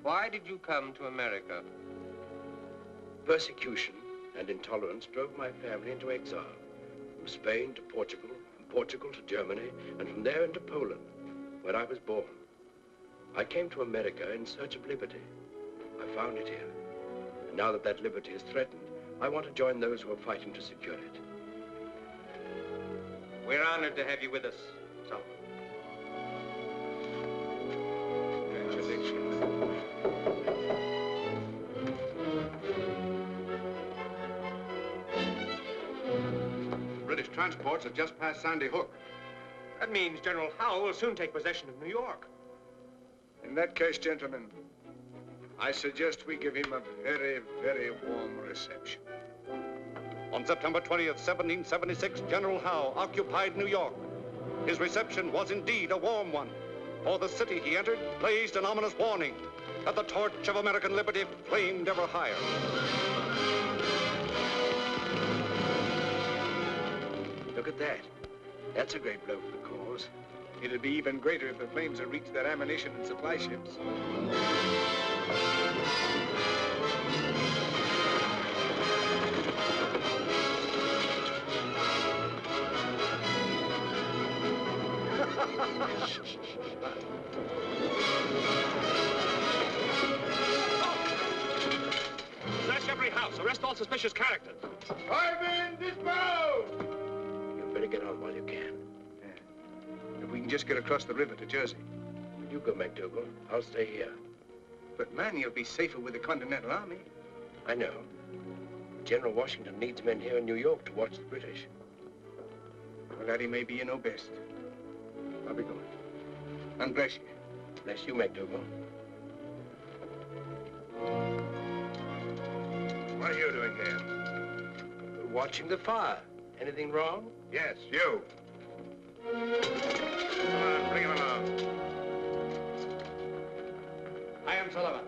Why did you come to America? Persecution and intolerance drove my family into exile. From Spain to Portugal, from Portugal to Germany, and from there into Poland, where I was born. I came to America in search of liberty. I found it here. And now that that liberty is threatened, I want to join those who are fighting to secure it. We're honored to have you with us, Solomon. Congratulations. transports have just passed Sandy Hook. That means General Howe will soon take possession of New York. In that case, gentlemen, I suggest we give him a very, very warm reception. On September 20th, 1776, General Howe occupied New York. His reception was indeed a warm one, for the city he entered blazed an ominous warning that the torch of American liberty flamed ever higher. Look at that. That's a great blow for the cause. It'll be even greater if the flames have reached their ammunition and supply ships. Search every house. Arrest all suspicious characters. Firemen, dismount! You better get on while you can. If we can just get across the river to Jersey. You go, McDougal. I'll stay here. But, man, you'll be safer with the Continental Army. I know. General Washington needs men here in New York to watch the British. Well, Laddie, maybe you know best. I'll be going. And bless you. Bless you, McDougal. What are you doing here? Watching the fire. Anything wrong? Yes, you. Come on, bring him along. I am Sullivan.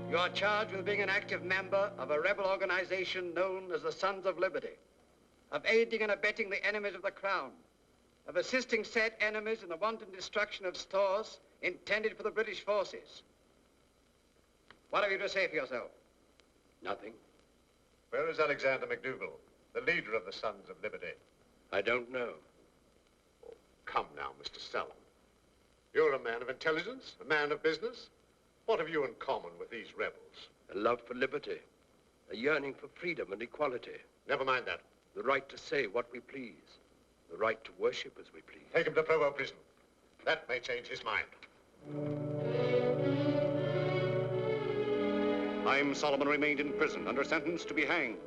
You are charged with being an active member of a rebel organization known as the Sons of Liberty, of aiding and abetting the enemies of the Crown, of assisting said enemies in the wanton destruction of stores intended for the British forces. What have you to say for yourself? Nothing. Where is Alexander McDougal, the leader of the Sons of Liberty? I don't know. Oh, come now, Mr. Shalom. You're a man of intelligence, a man of business. What have you in common with these rebels? A love for liberty. A yearning for freedom and equality. Never mind that. The right to say what we please. The right to worship as we please. Take him to Provo prison. That may change his mind. Haim Solomon remained in prison under sentence to be hanged.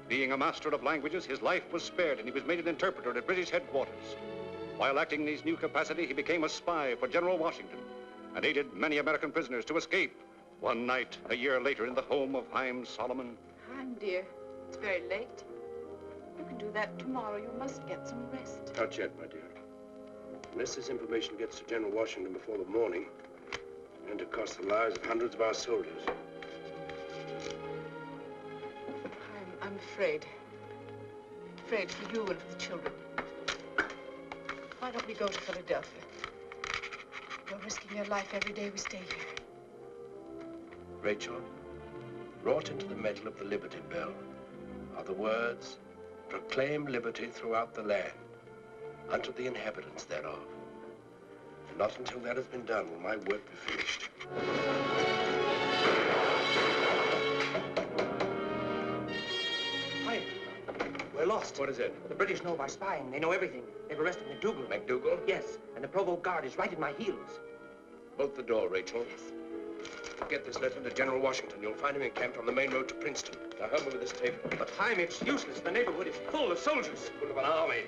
Being a master of languages, his life was spared and he was made an interpreter at British headquarters. While acting in his new capacity, he became a spy for General Washington and aided many American prisoners to escape. One night, a year later, in the home of Haim Solomon. Haim, dear, it's very late. You can do that tomorrow. You must get some rest. Not yet, my dear. Unless this information gets to General Washington before the morning, and it costs the lives of hundreds of our soldiers. I'm afraid. Afraid for you and for the children. Why don't we go to Philadelphia? You're risking your life every day we stay here. Rachel, wrought into the metal of the Liberty Bell are the words, "Proclaim liberty throughout the land, unto the inhabitants thereof." And not until that has been done will my work be finished. Hi. We're lost. What is it? The British know by spying. They know everything. They've arrested McDougal. McDougal? Yes, and the Provo guard is right at my heels. Bolt the door, Rachel. Yes. Get this letter to General Washington. You'll find him encamped on the main road to Princeton. Now help me with this tape. But, Haim, it's useless. The neighborhood is full of soldiers. Full of an army.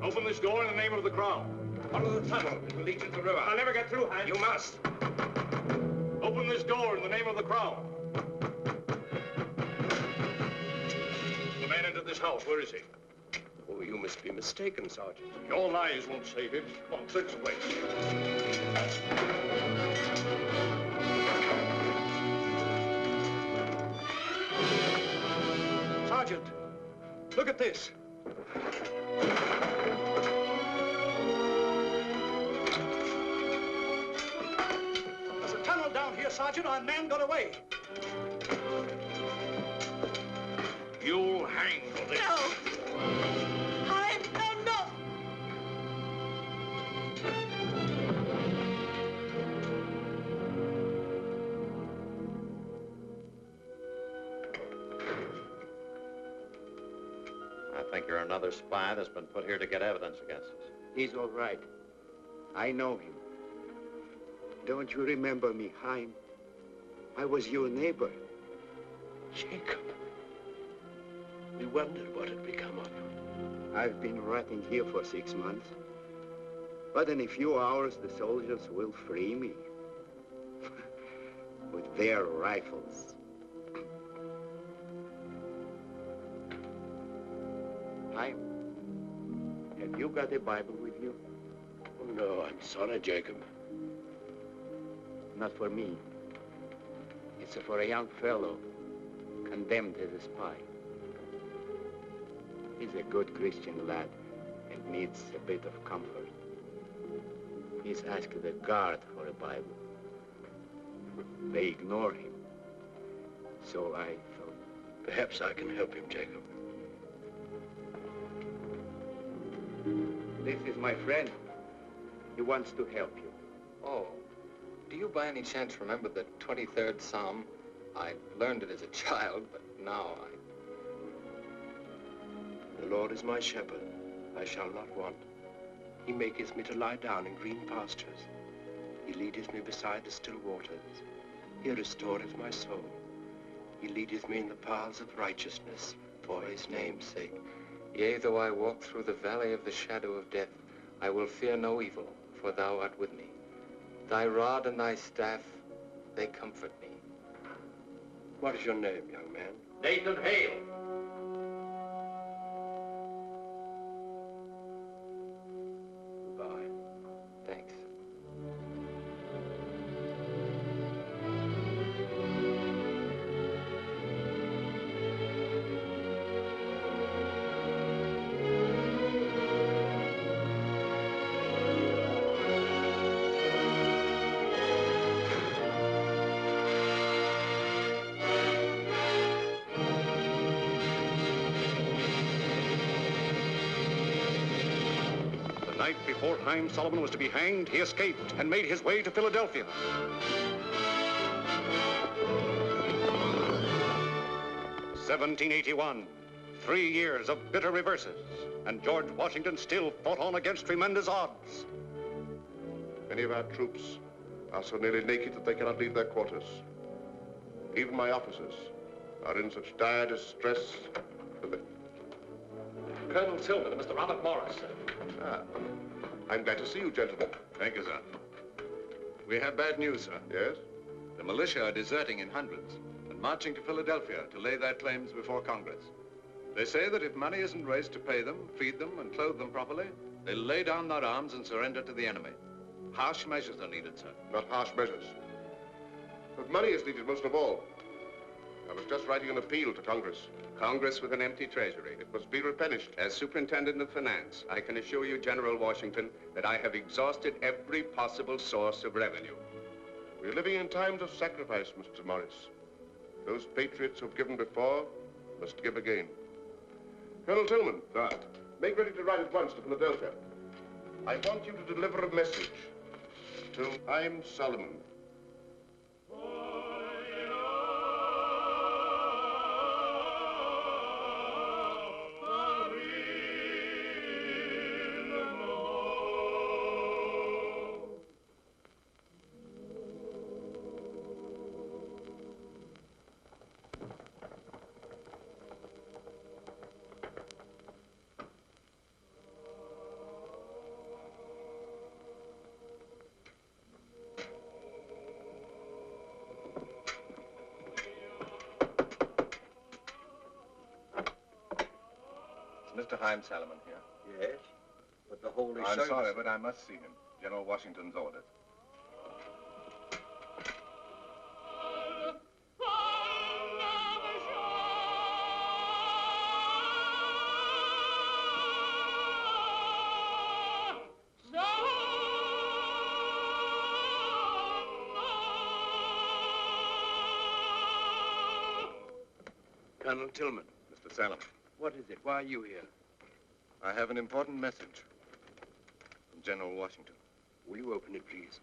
Open this door in the name of the Crown. Follow the tunnel. It will lead you to the river. I'll never get through, Haim. You must. Open this door in the name of the Crown. The man entered this house. Where is he? Oh, you must be mistaken, Sergeant. Your lies won't save him. Come on, search the place. Sergeant, look at this. There's a tunnel down here, Sergeant. Our man got away. You'll hang for this. No! Haim, no, no! I think you're another spy that's been put here to get evidence against us. He's all right. I know him. Don't you remember me, Haim? I was your neighbor. Jacob. We wondered what had become of you. I've been rotting here for 6 months. But in a few hours, the soldiers will free me. With their rifles. Chaim, have you got a Bible with you? Oh, no, I'm sorry, Jacob. Not for me. It's for a young fellow condemned as a spy. He's a good Christian lad and needs a bit of comfort. He's asked the guard for a Bible. They ignore him. So I thought... Perhaps I can help him, Jacob. This is my friend. He wants to help you. Oh, do you by any chance remember the 23rd Psalm? I learned it as a child, but now The Lord is my shepherd. I shall not want. He maketh me to lie down in green pastures. He leadeth me beside the still waters. He restoreth my soul. He leadeth me in the paths of righteousness for his name's sake. Yea, though I walk through the valley of the shadow of death, I will fear no evil, for thou art with me. Thy rod and thy staff, they comfort me. What is your name, young man? Nathan Hale. Goodbye. Thanks. The night before Chaim Solomon was to be hanged, he escaped and made his way to Philadelphia. (1781), 3 years of bitter reverses, and George Washington still fought on against tremendous odds. Many of our troops are so nearly naked that they cannot leave their quarters. Even my officers are in such dire distress that they... Colonel Tillman and Mr. Rolat Morris, sir. Ah, I'm glad to see you, gentlemen. Thank you, sir. We have bad news, sir. Yes? The militia are deserting in hundreds and marching to Philadelphia to lay their claims before Congress. They say that if money isn't raised to pay them, feed them, and clothe them properly, they'll lay down their arms and surrender to the enemy. Harsh measures are needed, sir. Not harsh measures. But money is needed most of all. I was just writing an appeal to Congress. Congress with an empty treasury. It must be replenished. As Superintendent of Finance, I can assure you, General Washington, that I have exhausted every possible source of revenue. We're living in times of sacrifice, Mr. Morris. Those patriots who've given before must give again. Colonel Tillman, Sir. make ready to ride at once to Philadelphia. I want you to deliver a message to Chaim Solomon. Mr. Chaim Solomon here. Yes, but the Holy I'm Service... sorry, but I must see him. General Washington's orders. Colonel Tillman. Mr. Solomon. What is it? Why are you here? I have an important message from General Washington. Will you open it, please?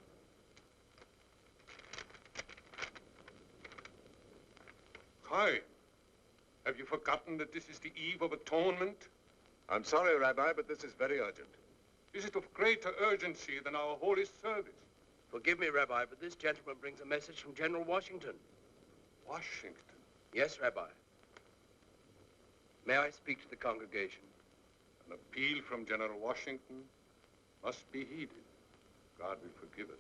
Hi. Have you forgotten that this is the eve of atonement? I'm sorry, Rabbi, but this is very urgent. Is it of greater urgency than our holy service? Forgive me, Rabbi, but this gentleman brings a message from General Washington. Washington? Yes, Rabbi. May I speak to the congregation? An appeal from General Washington must be heeded. God will forgive us.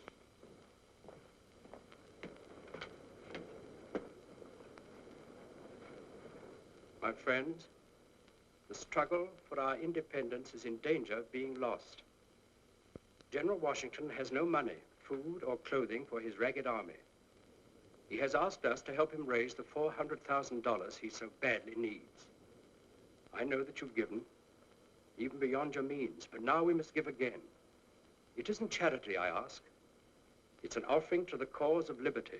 My friends, the struggle for our independence is in danger of being lost. General Washington has no money, food, or clothing for his ragged army. He has asked us to help him raise the $400,000 he so badly needs. I know that you've given, even beyond your means, but now we must give again. It isn't charity, I ask. It's an offering to the cause of liberty,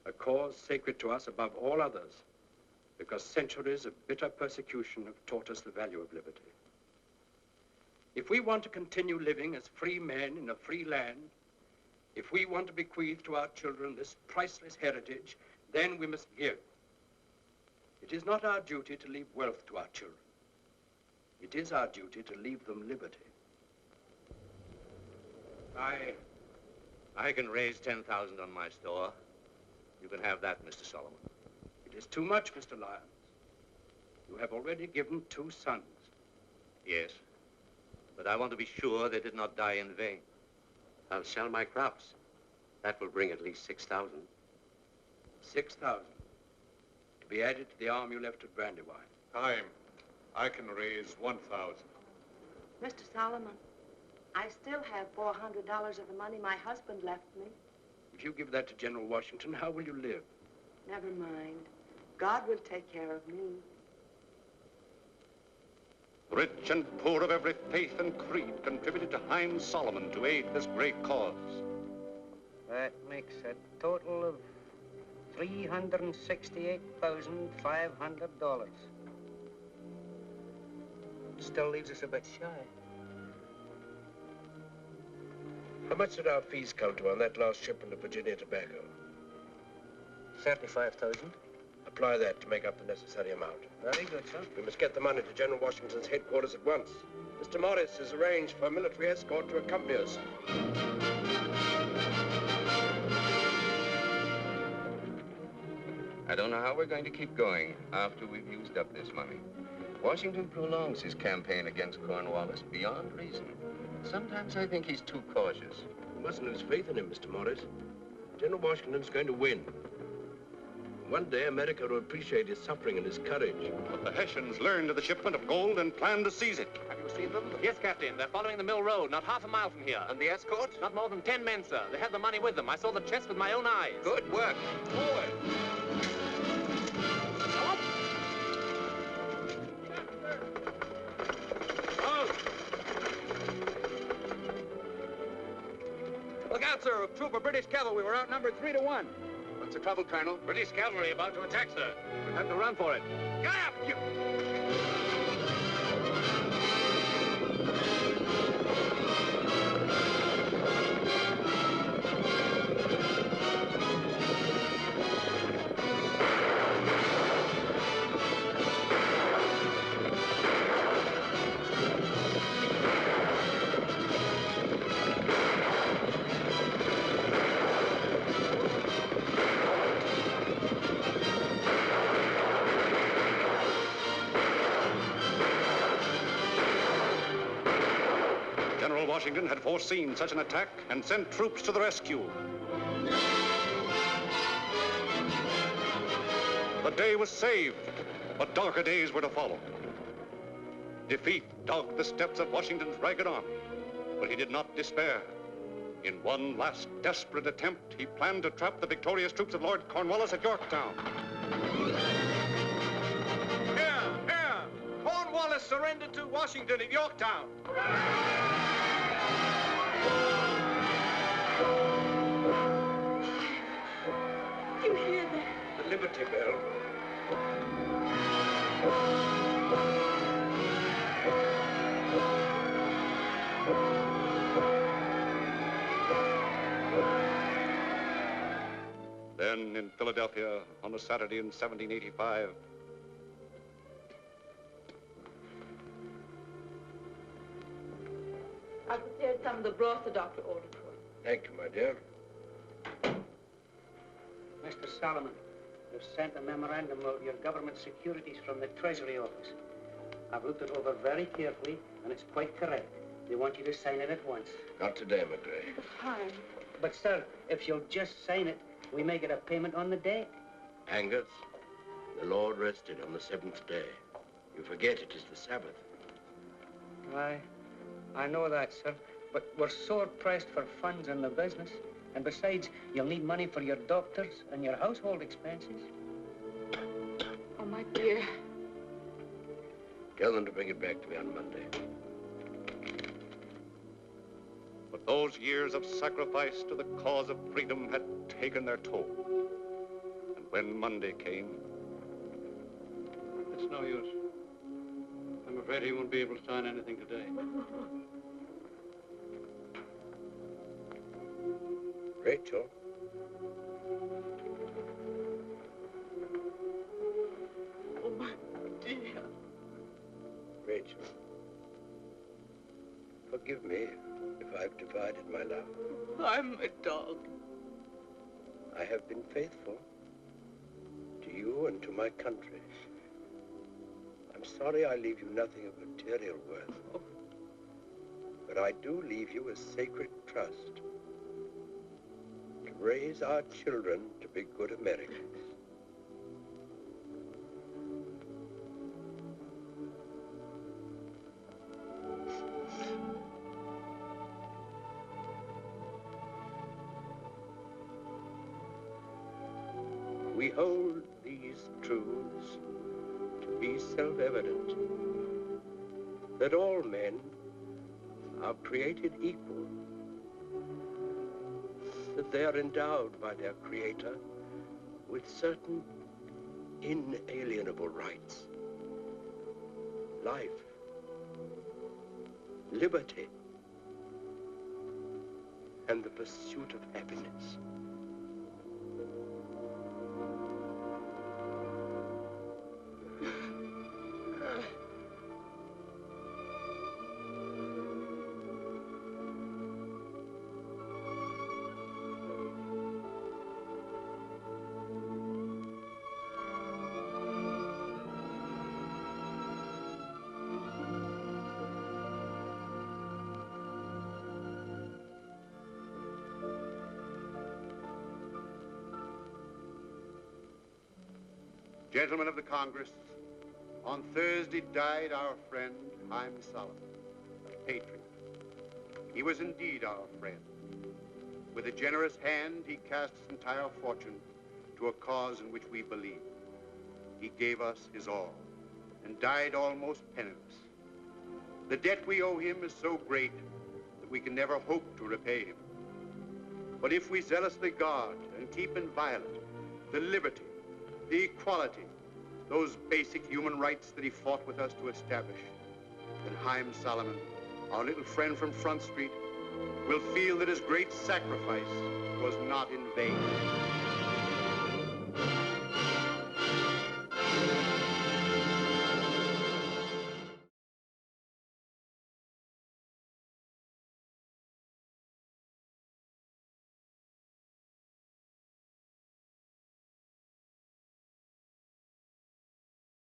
a cause sacred to us above all others, because centuries of bitter persecution have taught us the value of liberty. If we want to continue living as free men in a free land, if we want to bequeath to our children this priceless heritage, then we must give. It is not our duty to leave wealth to our children. It is our duty to leave them liberty. I can raise 10,000 on my store. You can have that, Mr. Solomon. It is too much, Mr. Lyons. You have already given 2 sons. Yes, but I want to be sure they did not die in vain. I'll sell my crops. That will bring at least 6,000. 6,000. To be added to the arm you left at Brandywine. I can raise 1,000. Mr. Solomon, I still have $400 of the money my husband left me. If you give that to General Washington, how will you live? Never mind. God will take care of me. Rich and poor of every faith and creed contributed to Heinz Solomon to aid this great cause. That makes a total of $368,500. Still leaves us a bit shy. How much did our fees come to on that last shipment of Virginia tobacco? 35,000. Apply that to make up the necessary amount. Very good, sir. We must get the money to General Washington's headquarters at once. Mr. Morris has arranged for a military escort to accompany us. I don't know how we're going to keep going after we've used up this money. Washington prolongs his campaign against Cornwallis beyond reason. Sometimes I think he's too cautious. You mustn't lose faith in him, Mr. Morris. General Washington's going to win. One day, America will appreciate his suffering and his courage. But the Hessians learned of the shipment of gold and planned to seize it. Have you seen them? Yes, Captain. They're following the mill road, not half a mile from here. And the escort? Not more than 10 men, sir. They have the money with them. I saw the chest with my own eyes. Good work. Forward. Look out, sir. A troop of British cavalry. We're outnumbered 3 to 1. What's the trouble, Colonel? British cavalry about to attack, sir. We'll have to run for it. Get up, you! General Washington had foreseen such an attack and sent troops to the rescue. The day was saved, but darker days were to follow. Defeat dogged the steps of Washington's ragged army, but he did not despair. In one last desperate attempt, he planned to trap the victorious troops of Lord Cornwallis at Yorktown. Here! Cornwallis surrendered to Washington at Yorktown. You hear that? The Liberty Bell. Then in Philadelphia, on a Saturday in 1785, I prepared some of the broth the doctor ordered for you. Thank you, my dear. Mr. Solomon, We've sent a memorandum of your government securities from the Treasury Office. I've looked it over very carefully, and it's quite correct. They want you to sign it at once. Not today, McGray. Fine. But, sir, if you'll just sign it, we may get a payment on the day. Angus, the Lord rested on the seventh day. You forget it is the Sabbath. I know that, sir. But we're sore pressed for funds in the business. And besides, you'll need money for your doctors and your household expenses. Oh, my dear. Tell them to bring it back to me on Monday. But those years of sacrifice to the cause of freedom had taken their toll. And when Monday came... It's no use. I'm afraid he won't be able to sign anything today. Rachel? Oh, my dear. Rachel, forgive me if I've divided my love. I'm a dog. I have been faithful to you and to my country. I'm sorry I leave you nothing of material worth. But I do leave you a sacred trust to raise our children to be good Americans. We hold these truths to be self-evident, that all men are created equal, that they are endowed by their Creator with certain inalienable rights: life, liberty, and the pursuit of happiness. Gentlemen of the Congress, on Thursday died our friend, Haim Solomon, a patriot. He was indeed our friend. With a generous hand, he cast his entire fortune to a cause in which we believe. He gave us his all and died almost penniless. The debt we owe him is so great that we can never hope to repay him. But if we zealously guard and keep inviolate the liberty, the equality, those basic human rights that he fought with us to establish, then Haim Solomon, our little friend from Front Street, will feel that his great sacrifice was not in vain.